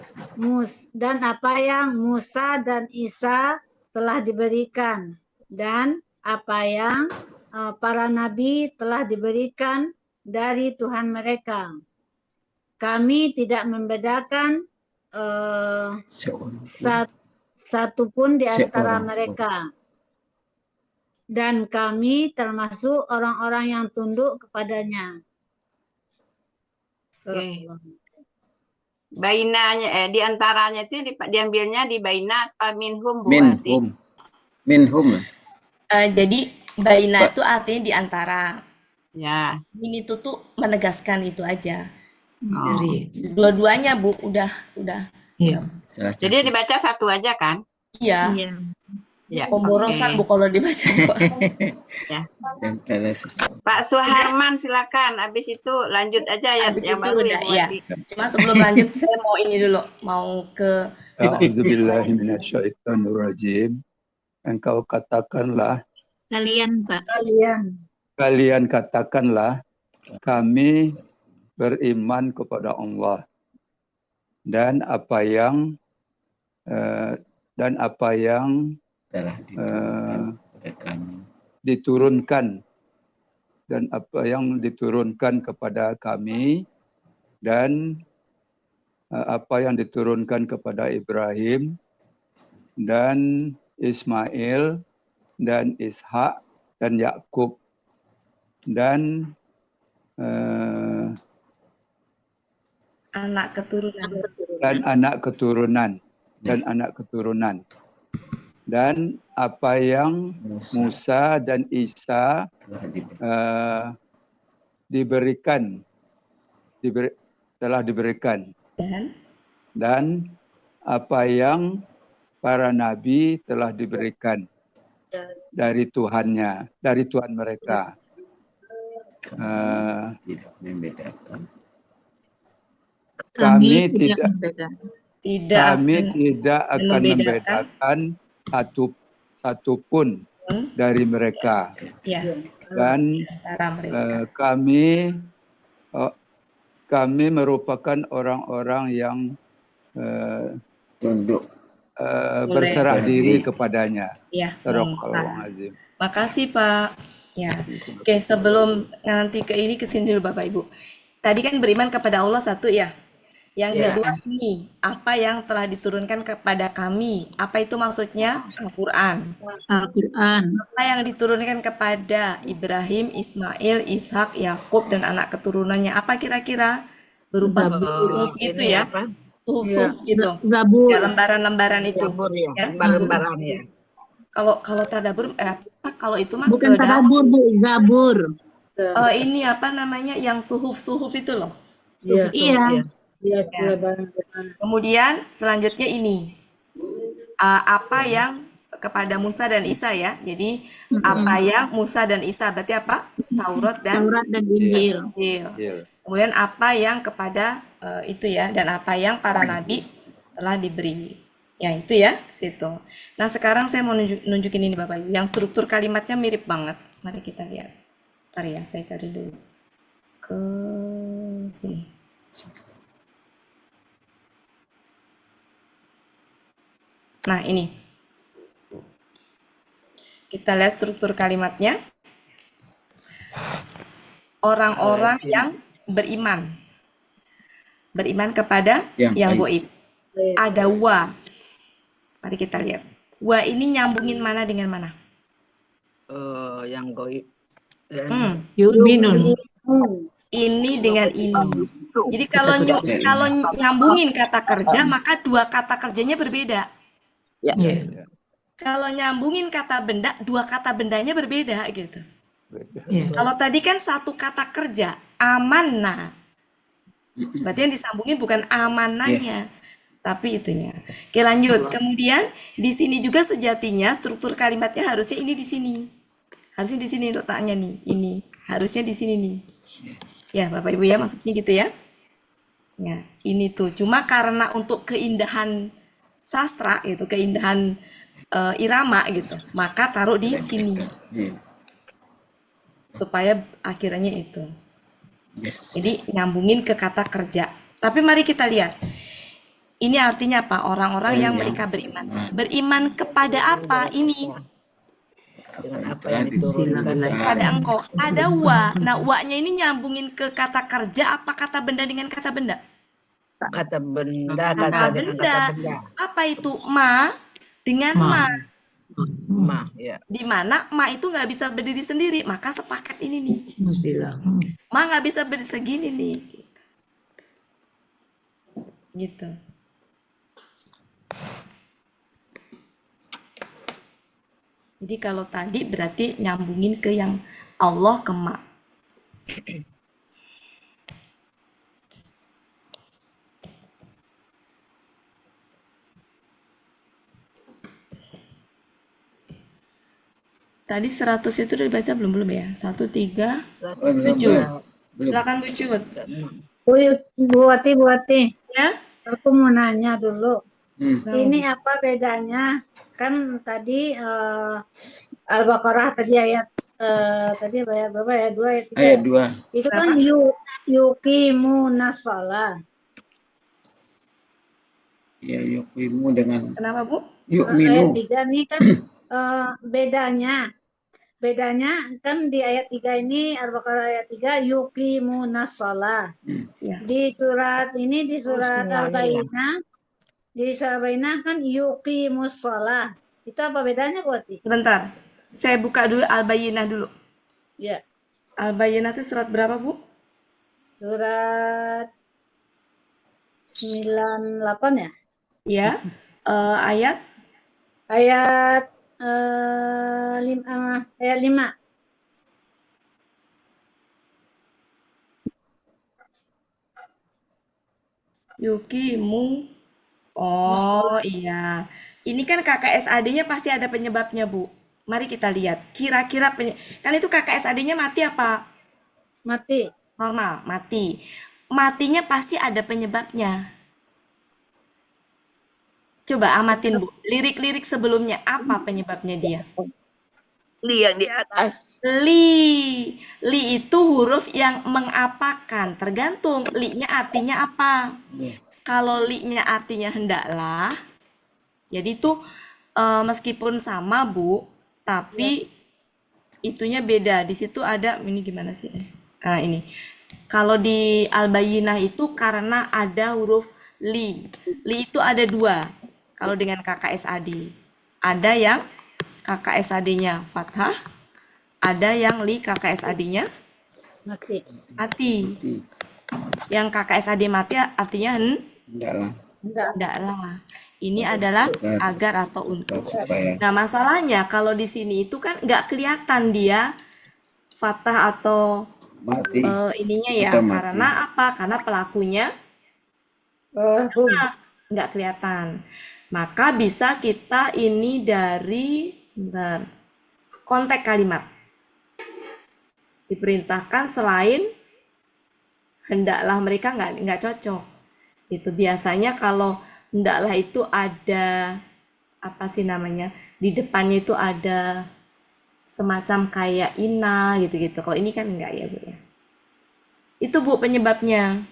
apa yang Musa dan Isa telah diberikan dan apa yang para nabi telah diberikan dari Tuhan mereka. Kami tidak membedakan satu pun di antara mereka. Dan kami termasuk orang-orang yang tunduk kepadanya. Oke. Bainanya, di antaranya itu diambilnya di baina apa minhum, Bu Ati? Minhum. Jadi baina itu artinya di antara. Ya. Min itu tuh menegaskan itu aja. Dari. Dua-duanya Bu, udah. Iya. Jadi dibaca satu aja kan? Iya. Ya. Pemborosan Bu kalau dibaca dua. Ya. Pak Suharman silakan. Habis itu lanjut aja ya Habis yang itu baru udah, ya, Bu iya. Ati. Cuma sebelum lanjut saya mau ini dulu, mau ke A'udzubillahi minasyaitonirrajim. Engkau katakanlah, Kalian, Pak. kalian katakanlah, kami beriman kepada Allah dan apa yang diturunkan dan apa yang diturunkan kepada kami dan apa yang diturunkan kepada Ibrahim dan Ismail dan Ishak dan Yakub dan anak keturunan. dan anak keturunan dan apa yang Musa dan Isa telah diberikan dan apa yang para nabi telah diberikan dari Tuhannya, dari Tuhan mereka. Kami tidak akan membedakan satupun dari mereka. Dan kami merupakan orang-orang yang tunduk berserah diri kepadanya. Ya, Sadaqallahul azim. makasih Pak. Ya, oke, sebelum nanti ke sini dulu Bapak Ibu. Tadi kan beriman kepada Allah satu ya. Yang kedua ini, apa yang telah diturunkan kepada kami? Apa itu maksudnya? Al-Quran. Apa yang diturunkan kepada Ibrahim, Ismail, Ishak, Yakub, dan anak keturunannya? Apa kira-kira? Berupa suhuf gitu ya. Suhuf gitu. Zabur. Ya, lembaran-lembaran itu. Zabur ya, Ya. lembaran ya. Kalau tadabur, kalau itu mah Bukan tadabur, Bu, zabur. ini apa namanya? Yang suhuf itu loh. Iya. Kemudian selanjutnya ini apa yang kepada Musa dan Isa ya. Jadi apa yang Musa dan Isa berarti apa? Taurat dan Injil. Kemudian apa yang kepada itu ya, dan apa yang para nabi telah diberi. Ya itu ya, situ. Nah sekarang saya mau nunjukin ini Bapak Ibu. Yang struktur kalimatnya mirip banget. Mari kita lihat. Ntar ya, saya cari dulu ke sini. Nah, ini. Kita lihat struktur kalimatnya. Orang-orang yang beriman. Beriman kepada yang goib. Ada wa. Mari kita lihat. Wa ini nyambungin mana dengan mana? Yang goib. Yu'minun. Ini dengan ini. Jadi kalau nyambungin kata kerja, maka dua kata kerjanya berbeda. Ya. Kalau nyambungin kata benda, dua kata bendanya berbeda gitu. Kalau tadi kan satu kata kerja, amanah. Berarti yang disambungin bukan amanahnya, tapi itunya. Oke, lanjut. Kemudian di sini juga sejatinya struktur kalimatnya harusnya ini di sini. Harusnya di sini letaknya nih, ini. Harusnya di sini nih. Ya, Bapak Ibu ya, maksudnya gitu ya. Ya, ini tuh. Cuma karena untuk keindahan sastra itu, keindahan irama gitu, maka taruh di sini. supaya akhirnya itu. Yes. Jadi nyambungin ke kata kerja. Tapi mari kita lihat. Ini artinya apa? Orang-orang yang mereka beriman. Beriman kepada apa ini? Dengan apa yang diturunkan Pada engkau. Ada wa. Nah, wa-nya ini nyambungin ke kata kerja apa kata benda dengan kata benda? kata benda, Kata kata dengan benda. kata benda. Apa itu? Ma dengan ma. Ma, ya. Di mana ma itu nggak bisa berdiri sendiri. Maka sepakat ini nih. Mestilah. Ma nggak bisa berdiri segini nih. Gitu. Jadi kalau tadi berarti nyambungin ke yang Allah ke ma. Tadi 100 itu udah dibaca belum ya? 1, 3, 7. Silakan Bu Cut. Bu Wati, Ya? aku mau nanya dulu. Hmm. Ini apa bedanya? Kan tadi Al-Baqarah tadi ayat tadi ayat berapa ya? 2 ayat 3. Ayat 2. Itu kan yuqimuna shalah. Ya, yuqimu dengan Kenapa Bu? yu'minu. Ayat 3 nih kan bedanya kan di ayat 3 ini Al-Baqarah ayat 3 yuqimuna shalah. Ya. Di surat ini di surat Al-Bayyinah kan yuqimus shalah. Itu apa bedanya Bu Wati? Sebentar. Saya buka dulu Al-Bayyinah dulu. Ya, Al-Bayyinah itu surat berapa Bu? surat 98 ya? Ya. Ayat Ayat 5. yukimu. Oh iya. Ini kan KKSAD-nya pasti ada penyebabnya Bu. Mari kita lihat. Kira-kira kan itu KKSAD-nya mati apa? Mati. Normal, mati. Matinya pasti ada penyebabnya. Coba amatin Bu. Lirik-lirik sebelumnya apa penyebabnya dia? Li yang di atas. Li. Li itu huruf yang mengapakan. Tergantung li-nya artinya apa. Kalau li-nya artinya hendaklah, jadi itu meskipun sama Bu, tapi itunya beda. Di situ ada, ini gimana sih? Nah ini. Kalau di Al-Bayyinah itu karena ada huruf li. Li itu ada 2. Kalau dengan KKSAD. Ada yang KKSAD-nya fathah, ada yang li KKSAD-nya Mati. mati. Yang KKSAD mati artinya hendaklah. Ini adalah agar atau untuk. Nah masalahnya kalau di sini itu kan nggak kelihatan dia fathah atau Mati. ininya ya. Karena apa? Karena pelakunya nggak kelihatan. Maka bisa kita ini dari sebentar, konteks kalimat. Diperintahkan selain hendaklah mereka nggak cocok. Itu biasanya kalau hendaklah itu ada apa sih namanya? Di depannya itu ada semacam kayak ina gitu-gitu. Kalau ini kan enggak ya Bu ya. Itu Bu penyebabnya.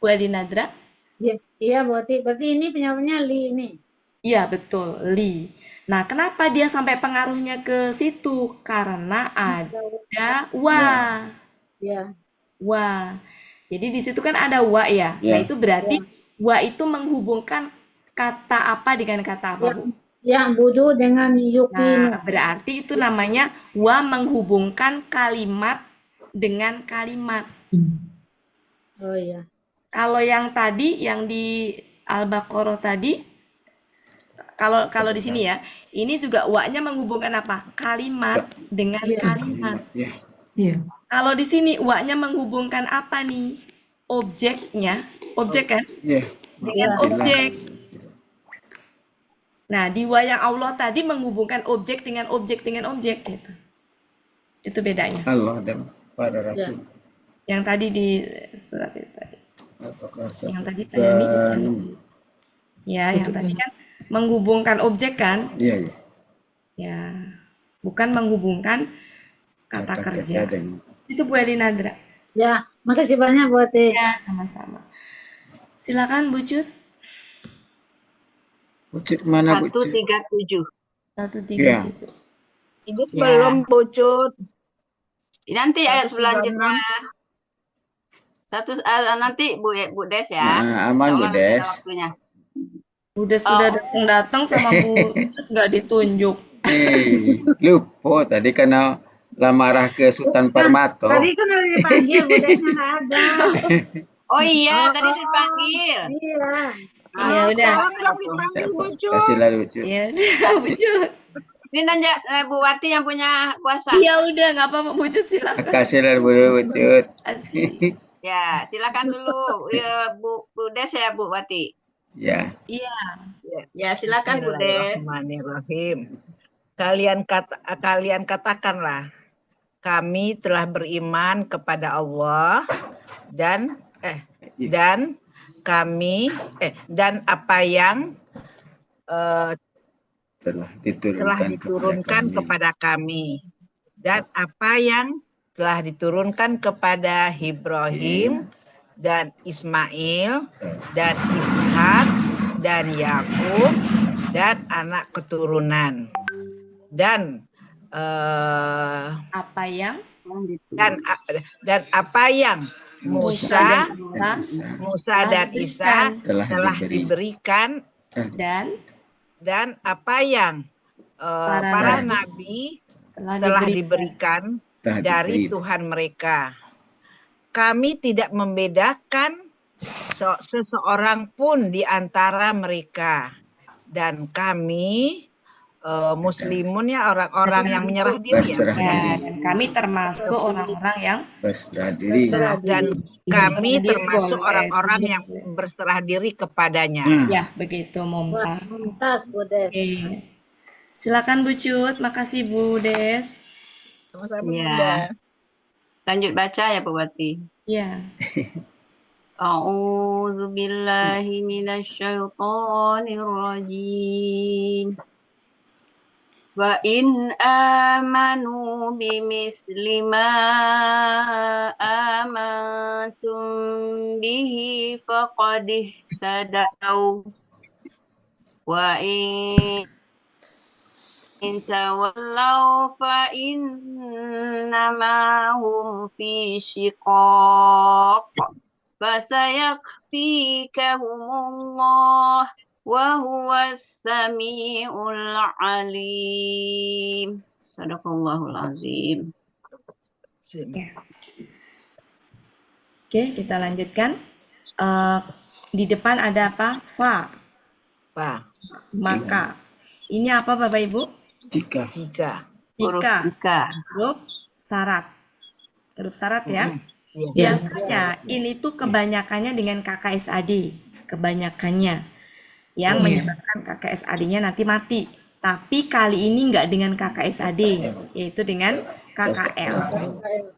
Bu Elinadra? Iya, berarti ini penyebabnya li ini. Iya, betul, li. Nah, kenapa dia sampai pengaruhnya ke situ? Karena ada wa. Ya. Wa. Jadi di situ kan ada wa ya. Nah, itu berarti wa itu menghubungkan kata apa dengan kata apa, Bu? Yang budu dengan yukimu. Nah, berarti itu namanya wa menghubungkan kalimat dengan kalimat. Oh iya. Kalau yang tadi, yang di Al-Baqarah tadi, kalau di sini ya, ini juga wa-nya menghubungkan apa? Kalimat dengan kalimat. Iya. Kalau di sini wa-nya menghubungkan apa nih? Objeknya, objek kan? Dengan objek. Nah, di wa yang Allah tadi menghubungkan objek dengan objek gitu. Itu bedanya. Allah dan para rasul. Yang tadi di surat itu tadi. Yang tadi tadi ya, yang tadi kan menghubungkan objek kan? Iya. Ya. bukan menghubungkan kata kerja. Itu Bu Elinadra. Ya, makasih banyak Bu Ati. Ya, sama-sama. Silakan Bu Cut. Bu Cut mana Bu Cut? 137. 137. Ini belum Bu Cut. Nanti ayat selanjutnya. Nanti Bu Des ya. Nah, aman Bu Insyaallah nanti Des. ada waktunya. Bu Des sudah datang sama Bu Cut nggak ditunjuk. Lupa tadi karena lamarah ke Sultan Permato. Tadi kan udah dipanggil, Bu Desnya nggak ada. Oh iya, tadi dipanggil. Iya. Iya udah. Sekarang belum dipanggil Bu Cut. Kasihlah Bu Cut. Iya udah Bu Cut. Ini nanya Bu Wati yang punya kuasa. Iya udah nggak apa-apa Bu Cut silakan. Kasihlah Bu Cut. Asik. Ya, silakan dulu ya, Bu Des ya Bu Wati. Ya. Iya. Ya, silakan Bu Des. Bismillahirrahmanirrahim. Kalian katakanlah, kami telah beriman kepada Allah dan kami dan apa yang Telah diturunkan kepada kami dan apa yang telah diturunkan kepada Ibrahim dan Ismail dan Ishak dan Yakub dan anak keturunan dan apa yang apa yang Musa dan Isa telah diberikan dan apa yang para nabi telah diberikan dari Tuhan mereka. Kami tidak membedakan seseorang pun di antara mereka, dan kami muslimun ya orang-orang yang menyerah diri ya. Dan kami termasuk orang-orang yang berserah diri. Dan kami termasuk orang-orang yang berserah diri kepadanya. Ya, begitu Mumtaz. Mumtaz Bu Des. Silakan Bu Cut, makasih Bu Des. Sama-sama Ya. Bunda. Lanjut baca ya Bu Wati. Ya. A'udzu billahi minasyaitonir rajim. Wa in amanu bimisli ma amantum bihi faqad ihtadaw wa in tawallaw fa innama hum fi shiqaq fasayakfikahumullah wa huwas samiul alim. Sadaqallahul azim. Oke, kita lanjutkan. Di depan ada apa? Fa. Maka. Ini apa Bapak Ibu? Jika. Huruf syarat. Huruf syarat ya. Biasanya ini tuh kebanyakannya dengan KKSAD. Kebanyakannya. Yang menyebabkan KKSAD-nya nanti mati. Tapi kali ini nggak dengan KKSAD, yaitu dengan KKL.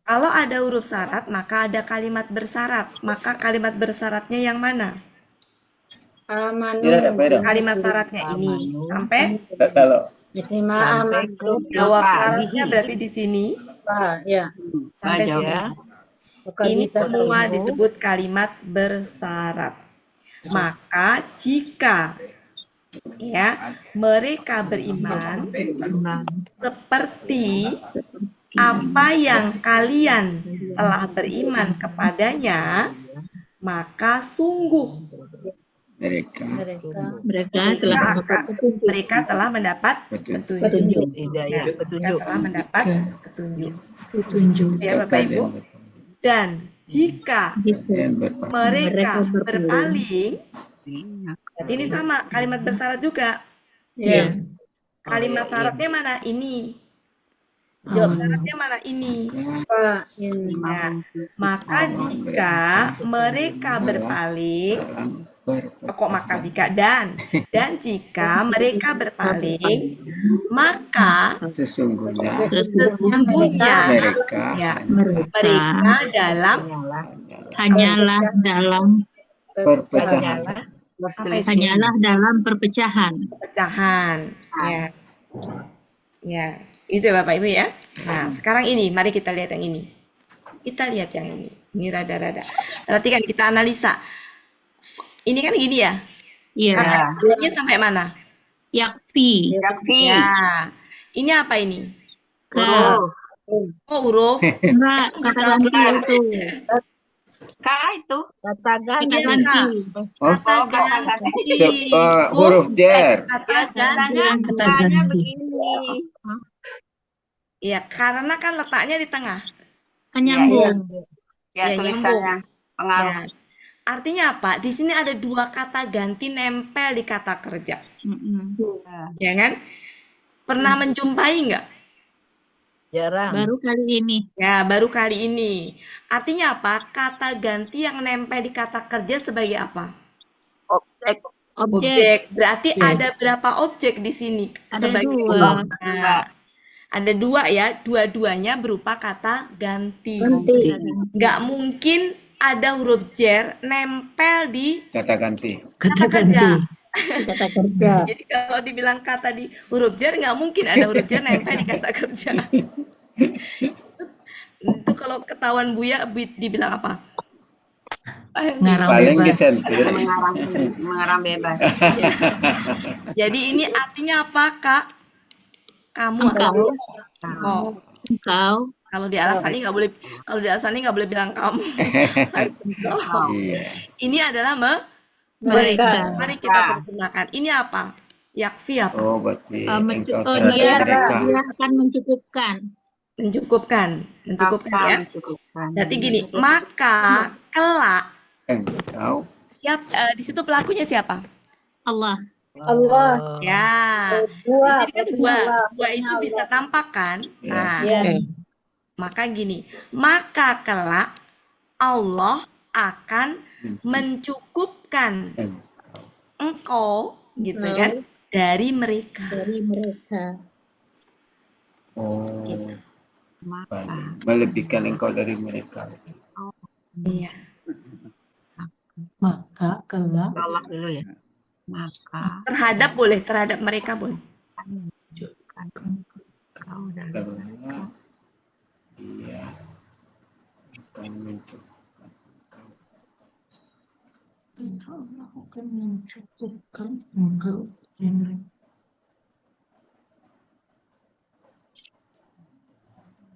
Kalau ada huruf syarat, maka ada kalimat bersyarat. Maka kalimat bersyaratnya yang mana? Kalimat syaratnya ini. Sampai? Jawab syaratnya berarti di sini. Sampai sini. Ini semua disebut kalimat bersyarat. Maka jika mereka beriman seperti apa yang kalian telah beriman kepadanya, maka sungguh mereka telah mendapat petunjuk. Ya Bapak Ibu. Dan jika mereka berpaling, ini sama kalimat bersyarat juga. Kalimat syaratnya mana? Ini. Jawab syaratnya mana? Ini. Nah, maka jika mereka berpaling, dan jika mereka berpaling, maka sesungguhnya mereka hanyalah dalam perpecahan. Ya. Ya, itu ya Bapak Ibu ya. Nah, sekarang ini, mari kita lihat yang ini. Kita lihat yang ini. Ini rada-rada. Perhatikan, kita analisa. Ini kan gini ya. Iya. Kata gantinya sampai mana? Yakfi. Yakfi. Ya. Ini apa ini? Ka. Oh, huruf. Enggak, kata ganti itu. Kak itu. Kata ganti. Iya, ganti. Kata Oh, kata ganti. Huruf jer. Kata Biasanya ganti. bukanya begini. Iya, karena kan letaknya di tengah. Kan nyambung. Ya, Ya, tulisannya pengaruh. Ya. Artinya apa? Di sini ada dua kata ganti nempel di kata kerja. Ya kan? Pernah menjumpai nggak? Jarang. Baru kali ini. Ya, baru kali ini. Artinya apa? Kata ganti yang nempel di kata kerja sebagai apa? Objek. Objek. Berarti ada berapa objek di sini? Ada sebagai dua. Nah, ada dua ya. Dua-duanya berupa kata ganti. Nggak mungkin ada huruf jer nempel di Kata ganti. kata kerja. Kata kerja. Jadi kalau dibilang kata di huruf jer, nggak mungkin ada huruf jer nempel di kata kerja. Itu kalau ketahuan Buya, dibilang apa? Ngarang Paling bebas. disentil. Mengarang bebas. Jadi ini artinya apa, Kak? Kamu Engkau. atau engkau. Engkau. Kalau di alasannya nggak boleh, bilang kamu. Harus engkau. Iya. Ini adalah Mereka. Mari kita terjemahkan. Ini apa? Yakfi apa? Oh, berarti Dia engkau terhadap mereka. dia akan mencukupkan. Mencukupkan ya. Berarti gini, maka kelak Engkau. di situ pelakunya siapa? Allah. Allah. Ya. Dua. Di sini kan dua itu bisa tampak kan? Nah, maka gini, maka kelak Allah akan mencukupkan engkau gitu kan dari mereka. Oh. Gitu. Melebihkan engkau dari mereka. Iya. Maka kelak Allah dulu ya. Maka terhadap mereka boleh. Karena dia akan mencukupkan Allah akan mencukupkan engkau dari mereka.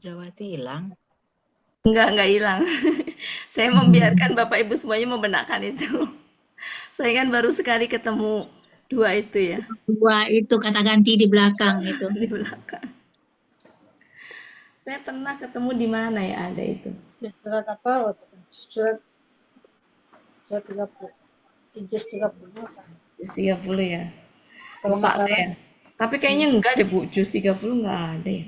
Jawati hilang. Enggak hilang. Saya membiarkan Bapak Ibu semuanya membenarkan itu. Saya kan baru sekali ketemu dua itu ya. Dua itu kata ganti di belakang itu. Di belakang. Saya pernah ketemu di mana ya ada itu. Surat apa? Surat 30. Juz 30. Juz 30 ya. Lupa saya. Tapi kayaknya enggak deh Bu. Juz 30 enggak ada ya.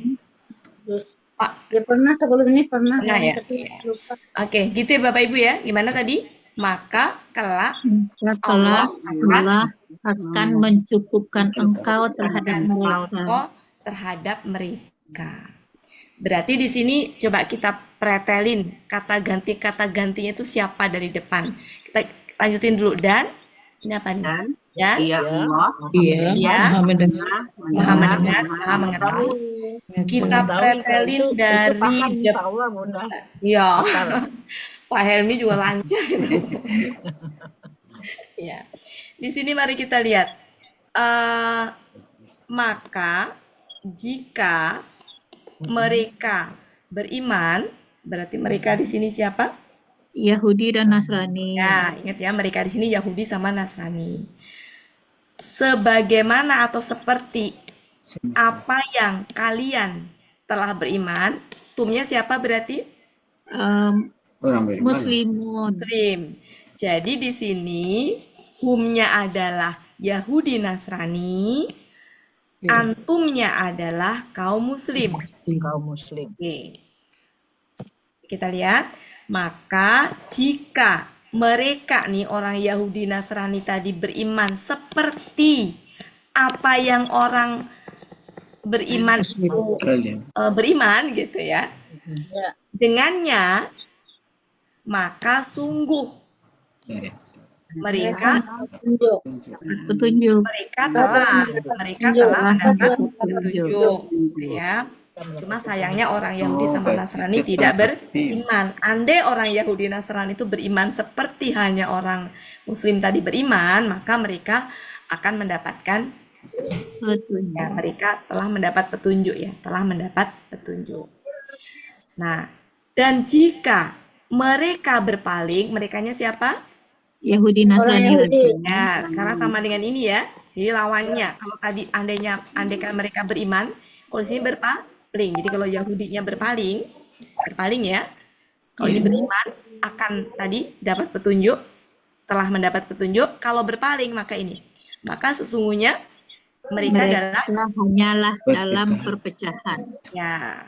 Pak. Ya pernah sebelum ini pernah ya. tapi lupa. Oke, gitu ya Bapak Ibu ya. Gimana tadi? Maka kelak Allah akan mencukupkan engkau terhadap mereka. Berarti di sini coba kita pretelin kata gantinya itu siapa dari depan. Kita lanjutin dulu. Dan ini apa nih? Dan iya Allah. Iya, Maha mendengar. Maha mendengar, Maha mengetahui. Kita pretelin dari Allah mudah. Iya. Pak Helmi juga lancar. Ya. Di sini mari kita lihat. Maka jika mereka beriman, berarti mereka di sini siapa? Yahudi dan Nasrani. Ya, ingat ya, mereka di sini Yahudi sama Nasrani. Sebagaimana atau seperti apa yang kalian telah beriman, tumnya siapa berarti? Muslimun. Muslim. Jadi di sini humnya adalah Yahudi Nasrani, antumnya adalah kaum Muslim. Kaum Muslim. Oke. Kita lihat, maka jika mereka nih orang Yahudi Nasrani tadi beriman seperti apa yang orang beriman itu beriman gitu ya. Dengannya maka sungguh Mereka Tunjuk. Petunjuk. mereka telah mendapat petunjuk, gitu ya. Cuma sayangnya orang Yahudi Oh, sama berarti Nasrani tetap tidak seperti. beriman. Andai orang Yahudi Nasrani itu beriman seperti halnya orang Muslim tadi beriman, maka mereka akan mendapatkan Petunjuk. ya, mereka telah mendapat petunjuk ya, telah mendapat petunjuk. Nah, dan jika mereka berpaling, merekanya siapa? Yahudi Orang Nasrani Yahudi. lagi. Ya, sekarang sama dengan ini ya. Jadi lawannya, kalau tadi andaikan mereka beriman, kalau di sini berpaling. Jadi kalau Yahudinya berpaling ya. Kalau ini beriman akan tadi dapat petunjuk, telah mendapat petunjuk. Kalau berpaling maka ini. Maka sesungguhnya mereka adalah hanyalah dalam perpecahan. ya,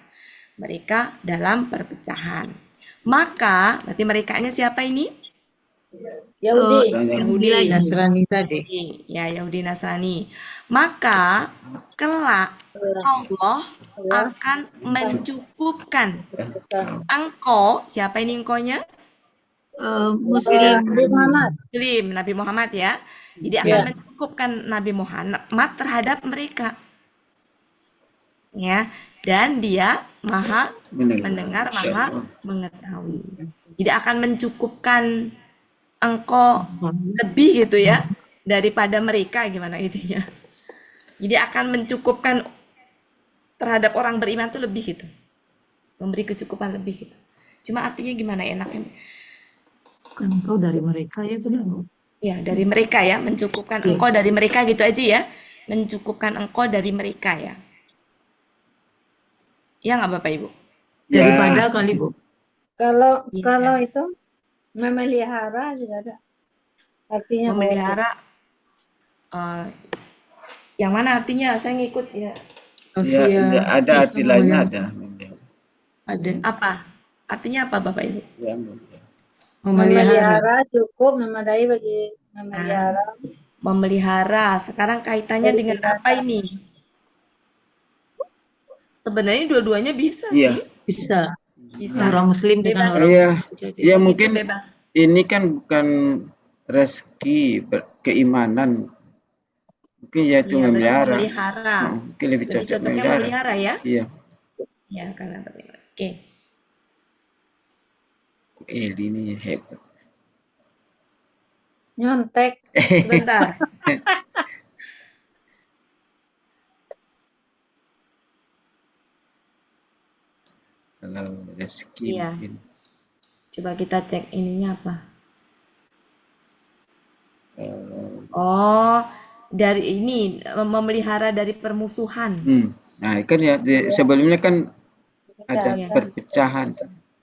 mereka dalam perpecahan. Maka berarti merekanya siapa ini? Yahudi. Yahudi lagi. Nasrani tadi. Ya, Yahudi Nasrani. Maka kelak Allah akan mencukupkan engkau, siapa ini engkaunya? Muslim. Nabi Muhammad ya. Jadi akan mencukupkan Nabi Muhammad terhadap mereka. Ya, dan dia maha mendengar, maha mengetahui. Jadi akan mencukupkan engkau lebih gitu ya daripada mereka, gimana intinya. Jadi akan mencukupkan terhadap orang beriman tuh lebih gitu. Memberi kecukupan lebih gitu. Cuma artinya gimana enaknya? Kan engkau dari mereka ya sudah. Ya, dari mereka ya, mencukupkan engkau dari mereka gitu aja ya. Mencukupkan engkau dari mereka ya. Ya nggak Bapak Ibu? Daripada kali Bu. Kalau itu memelihara juga ada. Artinya memelihara yang mana artinya? Saya ngikut ya. Ya, ada arti lainnya ada. Ada. Apa? Artinya apa Bapak Ibu? Memelihara cukup memadai bagi memelihara. Memelihara. Sekarang kaitannya dengan apa ini? Sebenarnya dua-duanya bisa sih. Bisa. Bisa. Orang Muslim dengan orang ya mungkin bebas. Ini kan bukan rezeki keimanan, mungkin yaitu memelihara. Mungkin lebih cocok memelihara ya. Iya. Ya karena oke. Ini hebat. Nyontek. Sebentar. Kalau rezeki mungkin. Coba kita cek ininya apa. Oh, dari ini memelihara dari permusuhan. Nah, kan ya sebelumnya kan ada perpecahan.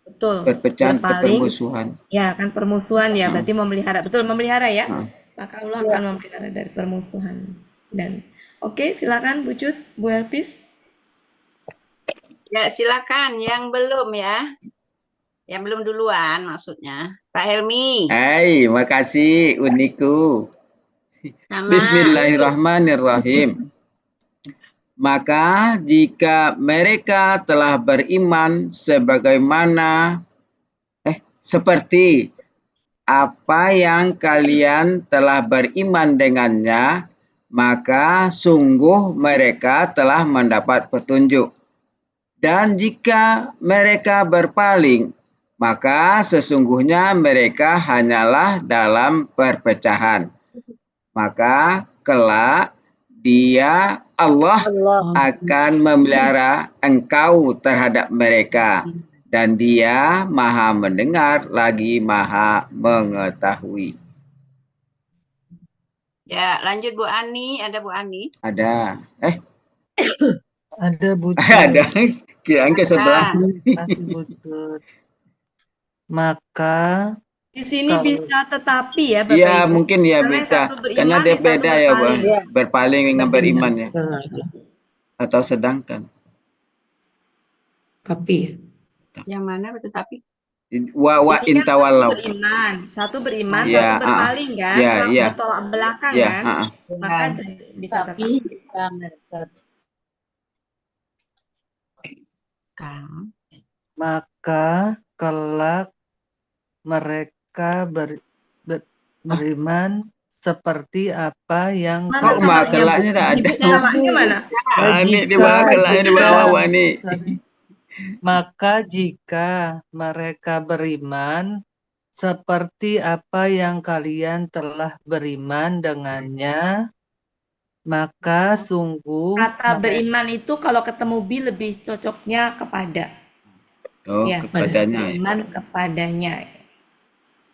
Betul. Perpecahan ke permusuhan. Ya, kan permusuhan ya, berarti memelihara. Betul, memelihara ya. Maka Allah akan memelihara dari permusuhan. Dan oke, silakan Bu Cut, Bu Elpis. Ya, silakan yang belum ya. Yang belum duluan maksudnya. Pak Helmi. Hai, makasih Uniku. Bismillahirrahmanirrahim. Maka jika mereka telah beriman seperti apa yang kalian telah beriman dengannya, maka sungguh mereka telah mendapat petunjuk. Dan jika mereka berpaling, maka sesungguhnya mereka hanyalah dalam perpecahan. Maka kelak Dia Allah akan memelihara engkau terhadap mereka, dan Dia Maha mendengar lagi Maha mengetahui. Ya, lanjut Bu Ani. Ada Bu Ani? Ada. Ada Bu. Ada. Kirain ke sebelah. Maka di sini bisa tetapi ya Bapak Ibu. Mungkin ya bisa. Karena dia beda ya, Bang. Berpaling dengan beriman ya. Atau sedangkan. Tapi. Yang mana tetapi? Wa intawallaw. Satu beriman, satu berpaling kan? Bertolak belakang kan? Maka bisa tetapi. Maka kelak mereka beriman seperti apa yang Kok Mana makelaknya tak ada? Kalaknya mana? Ini di bawah kelaknya di bawah Wani. Maka jika mereka beriman seperti apa yang kalian telah beriman dengannya, maka sungguh Kata beriman itu kalau ketemu bi lebih cocoknya kepada. Oh, Ya, kepadanya. beriman kepadanya.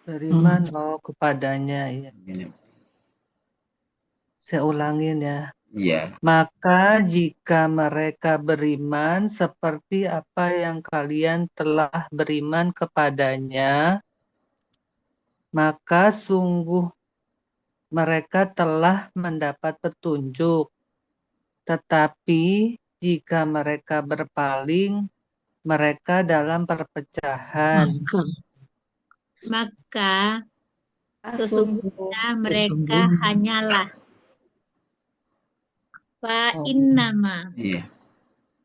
beriman kepadanya. Ya. Saya ulangin ya. Iya. Maka jika mereka beriman seperti apa yang kalian telah beriman kepadanya, maka sungguh mereka telah mendapat petunjuk. Tetapi jika mereka berpaling, mereka dalam perpecahan. Maka sesungguhnya mereka hanyalah innama. Iya.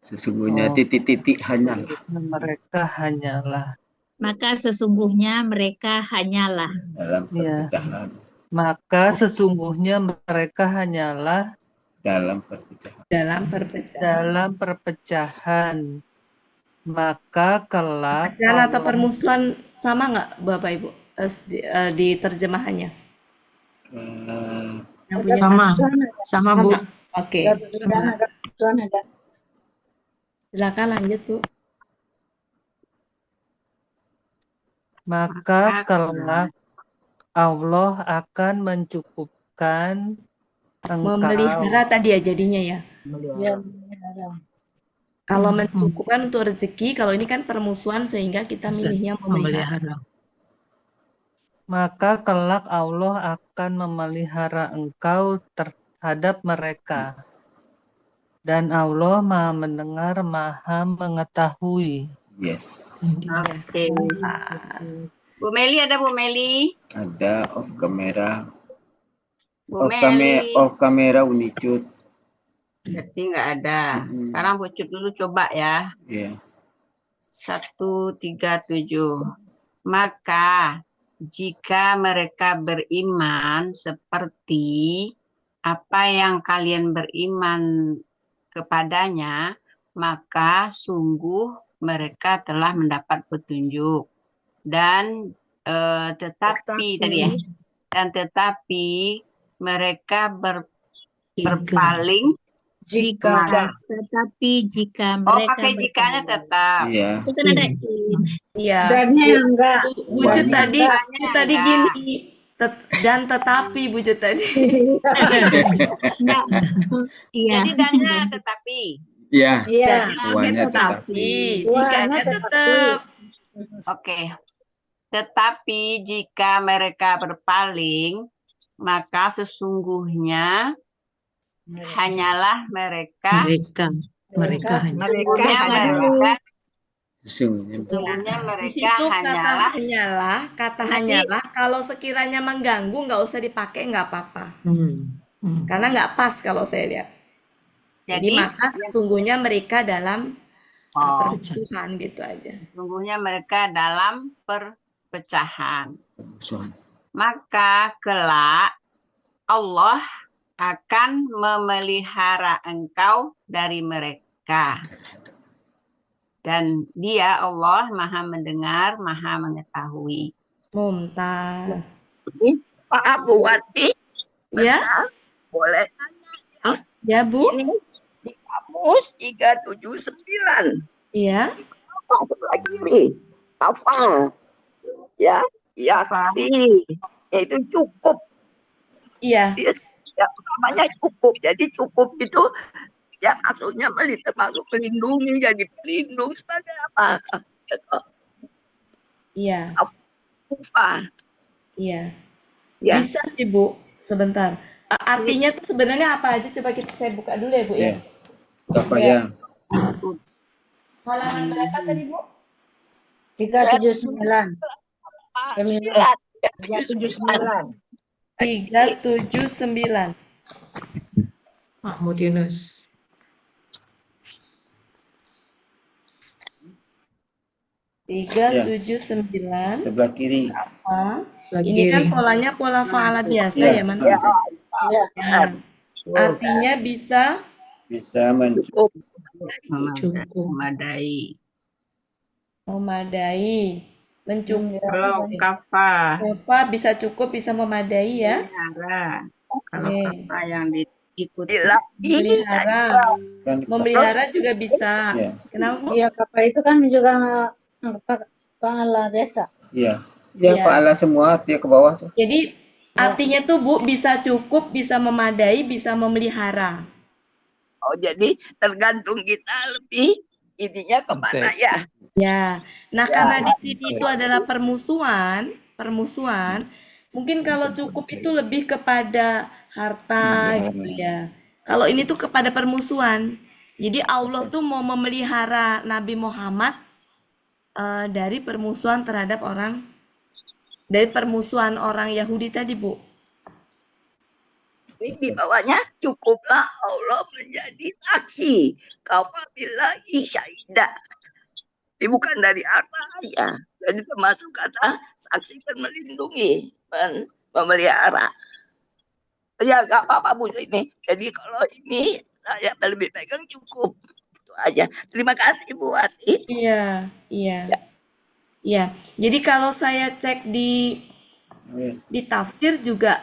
Sesungguhnya titik-titik hanyalah. Mereka hanyalah. Maka sesungguhnya mereka hanyalah. Dalam perpecahan. Maka sesungguhnya mereka hanyalah Dalam perpecahan. Dalam perpecahan. Maka kelak Perpecahan atau permusuhan sama nggak Bapak Ibu di terjemahannya? Yang punya Sama Bu. Oke. Silakan lanjut Bu. Maka kelak Allah akan mencukupkan engkau. Memelihara tadi ya jadinya ya. Kalau mencukupkan untuk rezeki, kalau ini kan permusuhan sehingga kita milihnya memelihara. Maka kelak Allah akan memelihara engkau terhadap mereka. Dan Allah Maha mendengar, Maha mengetahui. Yes. Oke. Bu Meli ada Bu Meli? Ada off kamera. Bu Meli. Off kamera Unicut. Berarti nggak ada. Sekarang Bu Cut dulu coba ya. Iya. 137. Maka jika mereka beriman seperti apa yang kalian beriman kepadanya, maka sungguh mereka telah mendapat petunjuk. Dan tetapi mereka berpaling jika mereka pakai jikanya tetap. Iya. itu kan ada Iya. Dannya enggak. Bucut tadi gini. Dan tetapi Bucut tadi. enggak. Iya. Jadi dannya tetapi. Iya. Iya. Uangnya Tetapi jikanya tetap. Oke. Tetapi jika mereka berpaling, maka sesungguhnya hanyalah mereka sesungguhnya mereka kata hanyalah kalau sekiranya mengganggu nggak usah dipakai nggak apa-apa karena nggak pas kalau saya lihat. Jadi maka sesungguhnya mereka dalam perpecahan gitu aja. Sesungguhnya mereka dalam perpecahan. Maka kelak Allah akan memelihara engkau dari mereka. Dan Dia Allah Maha mendengar, Maha mengetahui. Mumtaz. Pak Bu Wati. Ya? Boleh tanya ya? Ya Bu. Ini di kamus 379. Iya. Sebelah kiri. Hafal. Ya, yaksi. Itu cukup. Iya. Ya, namanya cukup. Jadi cukup itu ya maksudnya termasuk melindungi, jadi pelindung sebagai apa? Iya. Apa? Iya. Ya. Bisa sih Bu. Sebentar. Artinya tuh sebenarnya apa aja? Coba saya buka dulu ya Bu ya. Apa ya? Halaman berapa tadi Bu? 379. 379. 379. Mahmud Yunus. Ya, 379 sebelah kiri. apa? Sebelah Ini kan kiri. polanya pola fa'ala biasa Ya, ya, Man? Ya, Nah, artinya bisa bisa mencukup. Cukup. Memadai. memadai, mencukup. Kalau kafa, Kafa bisa cukup, bisa memadai ya. melihara. Kalau Oke. kafa yang diikuti. bila ini Memelihara. Kan, Memelihara juga bisa. ya, Kenapa, Bu? Iya, kapal itu kan juga pahala biasa. ya, ya, Iya. pahala semua dia ke bawah tuh. Jadi artinya tuh Bu bisa cukup, bisa memadai, bisa memelihara. Oh, jadi tergantung kita lebih ininya kemana ya. Ya. Nah, karena di sini itu adalah permusuhan, mungkin kalau cukup itu lebih kepada harta gitu ya. Kalau ini tuh kepada permusuhan. Jadi Allah tuh mau memelihara Nabi Muhammad dari permusuhan terhadap dari permusuhan orang Yahudi tadi, Bu. Ini di bawahnya cukuplah Allah menjadi saksi. Kafabillahi syahida. Ini bukan dari harta ya. Jadi termasuk kata saksi kan melindungi, memelihara. Ya nggak apa-apa Bu ini. Jadi kalau ini saya lebih pegang cukup. Itu aja. Terima kasih Bu Wati. Iya, iya. Ya. Jadi kalau saya cek di tafsir juga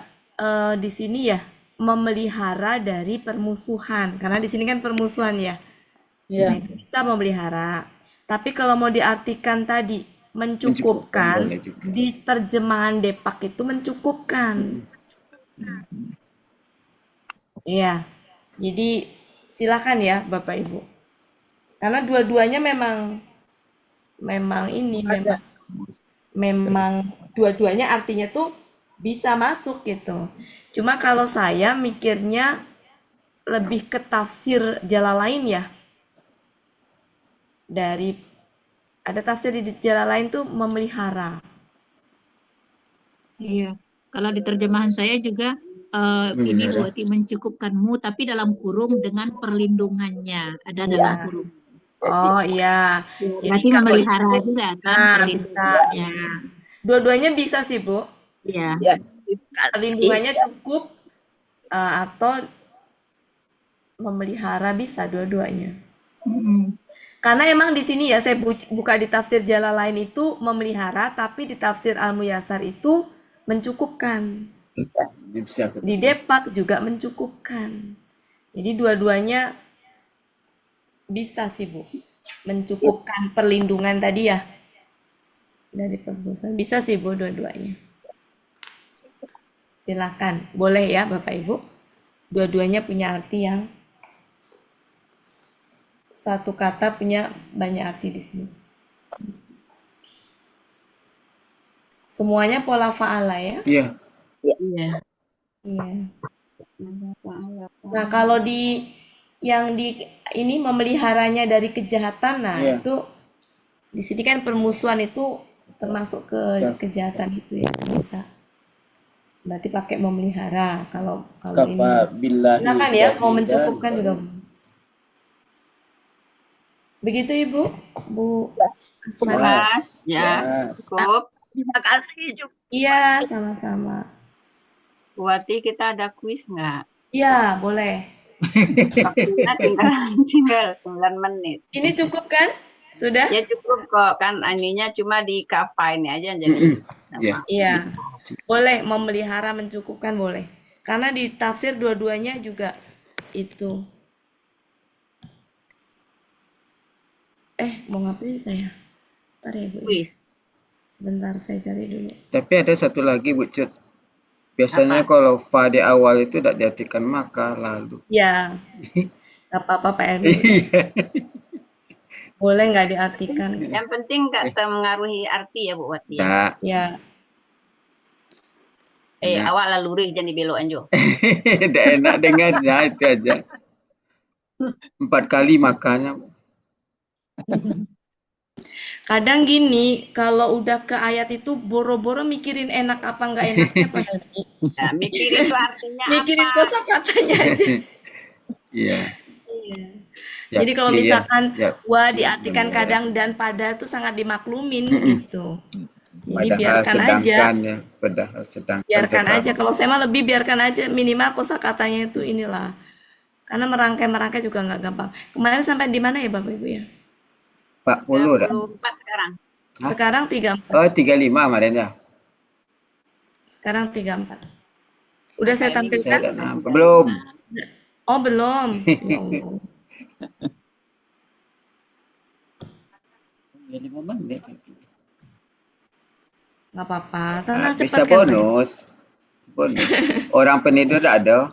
di sini ya memelihara dari permusuhan. Karena di sini kan permusuhan ya. Iya. Nah, itu bisa memelihara. Tapi kalau mau diartikan tadi mencukupkan, boleh juga. di terjemahan Depak itu mencukupkan. Iya. Jadi silakan ya Bapak Ibu. Karena dua-duanya memang dua-duanya artinya tuh bisa masuk gitu. Cuma kalau saya mikirnya lebih ke tafsir Jalalain ya. Ada tafsir di Jalalain tuh memelihara. Iya, kalau di terjemahan saya juga ini Bu Wati, mencukupkanmu, tapi dalam kurung dengan perlindungannya, ada dalam kurung. Oh iya. Jadi Berarti kalau memelihara itu, juga kan nah bisa perlindungannya. ya. Dua-duanya bisa sih Bu. Iya. Ya, Perlindungannya cukup atau memelihara bisa dua-duanya. Karena emang di sini ya saya buka di tafsir Jalalain itu memelihara, tapi di tafsir Al-Muyassar itu mencukupkan. Di Depak juga mencukupkan. Jadi dua-duanya bisa sih Bu. Mencukupkan perlindungan tadi ya. Dari permusuhan. Bisa sih Bu dua-duanya. Silakan. Boleh ya Bapak Ibu. Dua-duanya punya arti yang satu kata punya banyak arti di sini. Semuanya pola fa'ala ya? Iya. Iya. Iya. Nah, kalau yang ini memeliharanya dari kejahatan, nah Iya. itu di sini kan permusuhan itu termasuk ke kejahatan itu ya bisa. Berarti pakai memelihara kalau ini. Kafabillahi Silakan ya, mau syahida. mencukupkan juga. Begitu Ibu, Bu Asmara. Mas, ya, cukup. Terima kasih juga. Iya, sama-sama. Bu Wati, kita ada kuis nggak? Iya, boleh. Waktunya tinggal 9 menit. Ini cukup kan? Sudah? Ya cukup kok, kan ininya cuma di kafa ini aja jadi. Iya. Boleh memelihara mencukupkan boleh. Karena di tafsir dua-duanya juga itu. Mau ngapain saya? Ntar ya Bu. Kuis. Sebentar saya cari dulu. Tapi ada satu lagi Bu Cut. Biasanya kalau fa di awal itu tidak diartikan maka lalu. Ya. Gak apa-apa Pak Elmi. Boleh nggak diartikan? Yang penting nggak mengaruhi arti ya Bu Wati. Tak. Ya. Awak laluri jadi belokan jo. Tidak enak dengarnya itu aja. 4 kali makanya. Kadang gini, kalau udah ke ayat itu boro-boro mikirin enak apa nggak enaknya Pak Helmi. Ya, mikirin tuh artinya Mikirin apa. kosakatanya aja. Iya. Iya. Ya, Jadi kalau iya, misalkan ya. wa diartikan kadang dan pada itu sangat dimaklumin gitu. Jadi Padahal biarkan aja. sedangkan ya, padahal sedangkan Biarkan tetap. aja. Kalau saya mah lebih biarkan aja, minimal kosakatanya itu inilah. Karena merangkai-merangkai juga nggak gampang. Kemarin sampai di mana ya Bapak Ibu ya? 40 dah. 34 sekarang. Hah? Sekarang 34. Oh, 35 kemarin ya. Sekarang 34. Udah saya Saya tampilkan? nggak nampak. Belum. Oh, belum. Ya Allah. Ya, 5 menit. Nggak apa-apa. Tenang, cepat Bisa kan, Pak? bonus. Bonus. Orang penidur tak ada.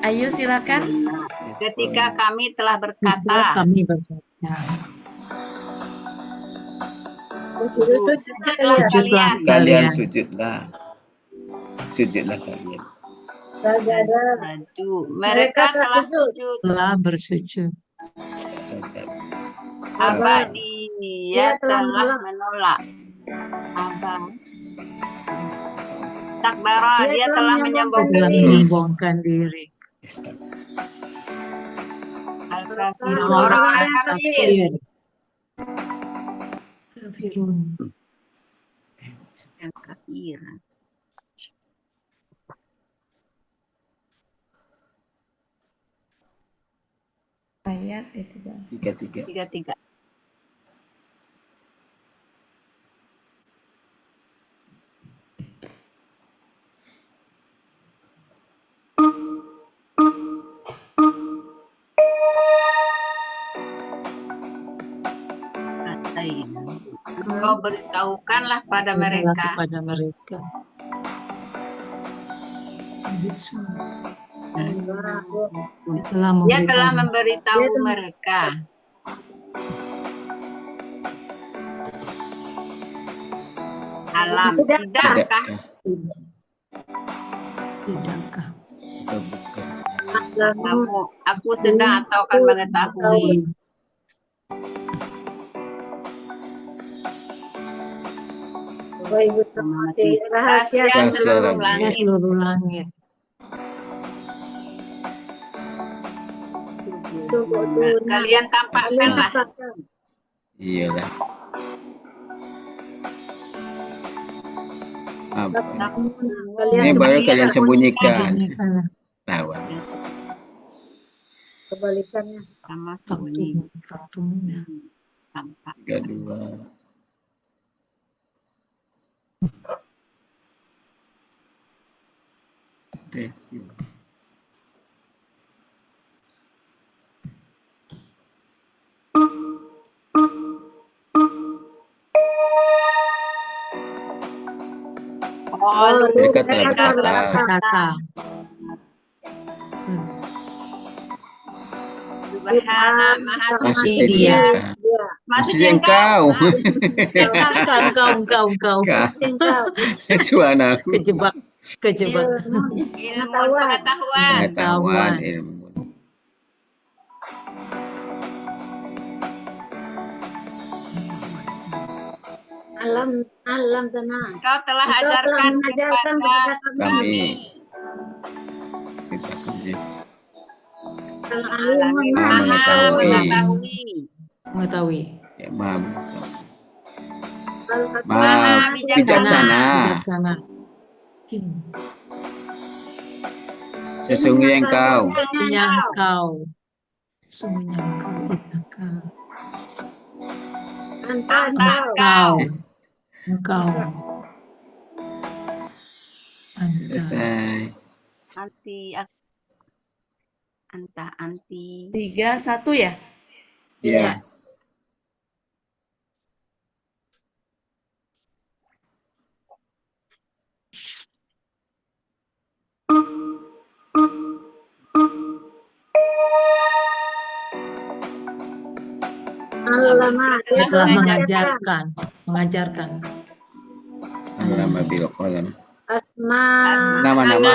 Ayo silakan. Ketika kami telah berkata, Kami berkata. sujudlah Sujudlah kalian. Kalian sujudlah. Sujudlah kalian. Aduh, mereka telah sujud. Telah bersujud. Apa dia telah menolak. Apa? Takbara, dia telah menyombongkan Telah diri. menyombongkan diri. Al-kafirun, orang-orang kafir. Kafirun. Yang kafir. Ayat itu. 33. 33. Kau beritahukanlah pada mereka. Kepada mereka. Dia telah memberitahu mereka. Alam, tidakkah? Tidakkah? Kamu, aku sedang atau akan mengetahui. Rahasia seluruh langit. Seluruh langit. Kalian tampakkanlah. Iyalah. Ini baru kalian sembunyikan. Lawan. Kebalikannya. Sama sembunyi. Tampak. 32. Mereka telah berkata. Subhana, maha suci Dia. Maksudnya engkau. Engkau. Suanaku. Kejebak. ilmu pengetahuan. Pengetahuan ilmu. Alam tenang. Kau telah ajarkan kepada kami. Alamin Maha Mengetahui. Ya, maha Maha bijaksana. Sesungguhnya engkau. Engkau. Selesai. Anti. 3-1 ya? Iya. Telah mengajarkan. Nama bil qalam. Asma. Nama-nama.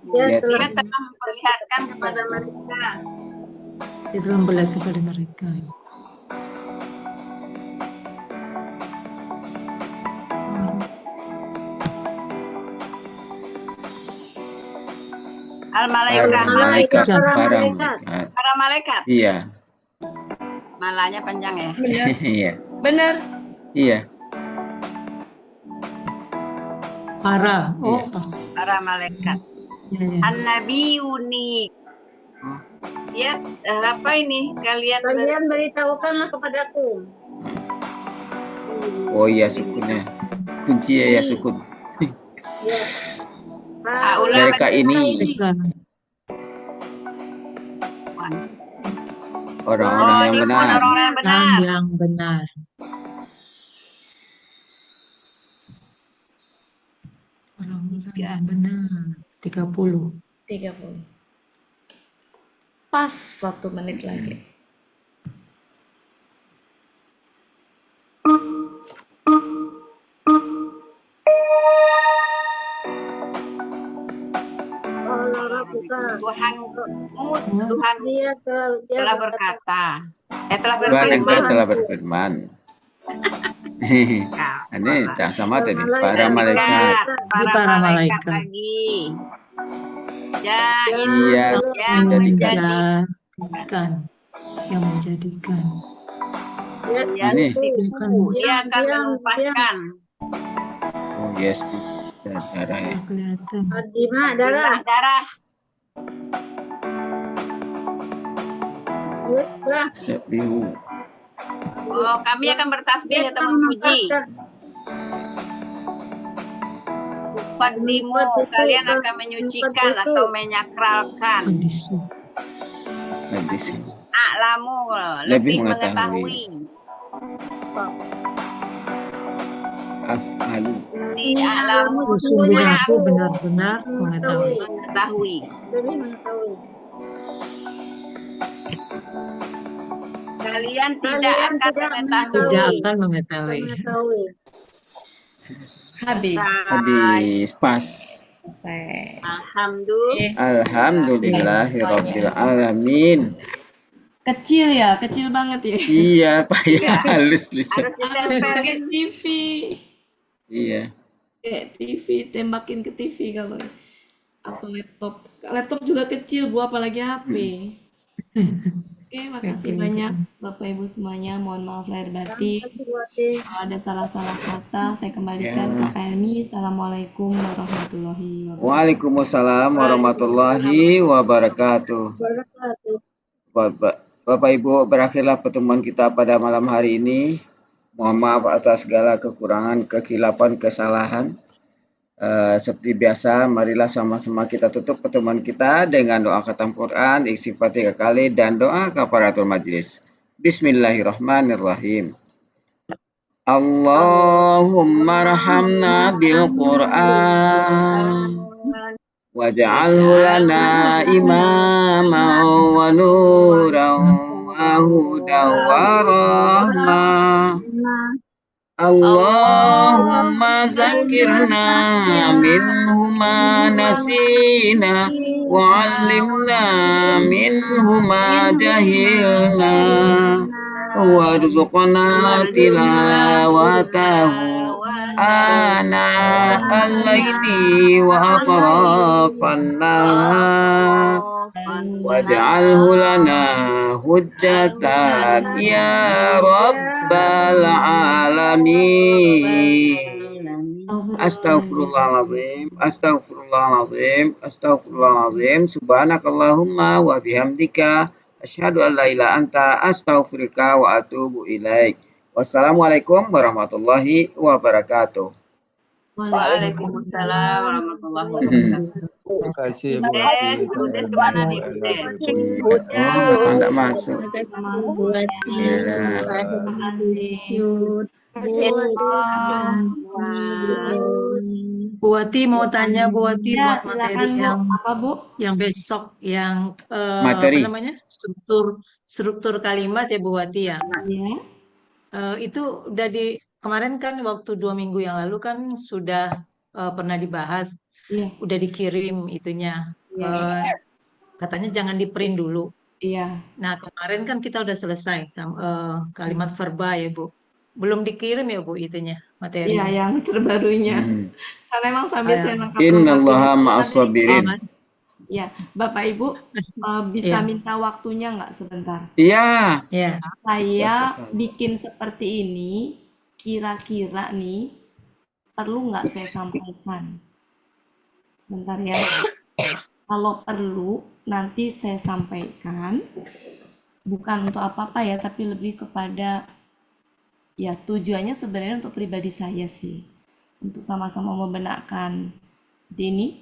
Dia telah memperlihatkan kepada mereka Itu membelat kepada mereka. Al-malaikah. Malaikat, para malaikat. malaikat. Para malaikat. Iya. Malanya panjang ya. Benar. Iya. Benar. Iya. Para. Oh, Para malaikat. ya, ya. An-nabi unik. Ya, apa ini? Kalian beritahukanlah kepadaku. Oh iya sukunnya. Kunci ya sukun. Ya. Mereka ini orang-orang yang benar. Orang-orang yang benar. Yang benar. Orang-orang yang benar. 30. 30. Pas 1 menit lagi. Tuhan dia telah berkata, telah Tuhan engkau berfirman. telah berfirman. Ini tak sama tadi. Para malaikat. Para malaikat lagi. Ya, Iya, yang menjadikan. Yang menjadikan. Ini. Dia akan menumpahkan. Oh yes, darah ya. Kelihatan. Dimah darah. Darah. Sebihu. Oh, kami akan bertasbih atau memuji. Qaddimu, kalian akan menyucikan atau menyakralkan. A'lamu, lebih mengetahui. Af'alu. A'lamu, Sesungguhnya aku benar-benar mengetahui. Lebih mengetahui. Kalian tidak akan mengetahui. Tidak akan mengetahui. Habis pas. Alhamdulillahirabbil alamin. Kecil ya, kecil banget ya. Iya, payah halus Lisa. Pakai TV. Iya. Kayak TV, tembakin ke TV kalau atau laptop. Laptop juga kecil, Bu, apalagi HP. Oke, makasih banyak Bapak Ibu semuanya. Mohon maaf lahir batin. Kalau ada salah-salah kata, saya kembalikan ke Kak Elmi. Assalamualaikum warahmatullahi wabarakatuh. Waalaikumsalam warahmatullahi wabarakatuh. Bapak Ibu, berakhirlah pertemuan kita pada malam hari ini. Mohon maaf atas segala kekurangan, kekhilafan, kesalahan. Seperti biasa, marilah sama-sama kita tutup pertemuan kita dengan doa khatam Quran, istighfar 3 kali, dan doa kafaratul majlis. Bismillahirrahmanirrahim. Allahumma rahamna bil Quran waj'alhu lana imaman wa nuran wa hudan wa rahmah. Allahumma zakirna minhu ma nasina wa 'allimna minhu ma jahilna warzuqna tilawatahu ana al-laili wa atrafan nahar waj'alhu lana hujjatan ya rabbal alamin. Astaghfirullahaladzim, astaghfirullahaladzim, astaghfirullahaladzim. Subhanakallahumma wa bihamdika asyhadu an la ilaha anta astaghfiruka wa atubu ilaik. Wassalamualaikum warahmatullahi wabarakatuh. Waalaikumsalam warahmatullahi wabarakatuh. Terima kasih Bu Udes kemana nih? Enggak masuk. Bu Wati mau tanya Bu Wati Ya, buat materi silakan, Bu. yang Apa, Bu? yang besok yang Materi. apa namanya struktur kalimat ya Bu Wati ya. Ya. Itu udah kemarin kan waktu 2 minggu yang lalu kan sudah pernah dibahas, Iya. udah dikirim itunya. Iya. Katanya jangan di print dulu. Iya, Nah, kemarin kan kita udah selesai kalimat verba ya, Bu. Belum dikirim ya, Bu, itunya, iya materinya. yang terbarunya. Karena emang sambil Ah, saya ya. nangkap waktunya Innallaha nanti, ma'as-sabirin. ya Bapak Ibu bisa Iya. minta waktunya nggak sebentar? Iya. Iya. Saya sekali. bikin seperti ini, kira-kira nih perlu nggak saya sampaikan? Sebentar ya. Kalau perlu, nanti saya sampaikan. Bukan untuk apa-apa ya, tapi lebih kepada ya tujuannya sebenarnya untuk pribadi saya sih. Untuk sama-sama membenarkan ini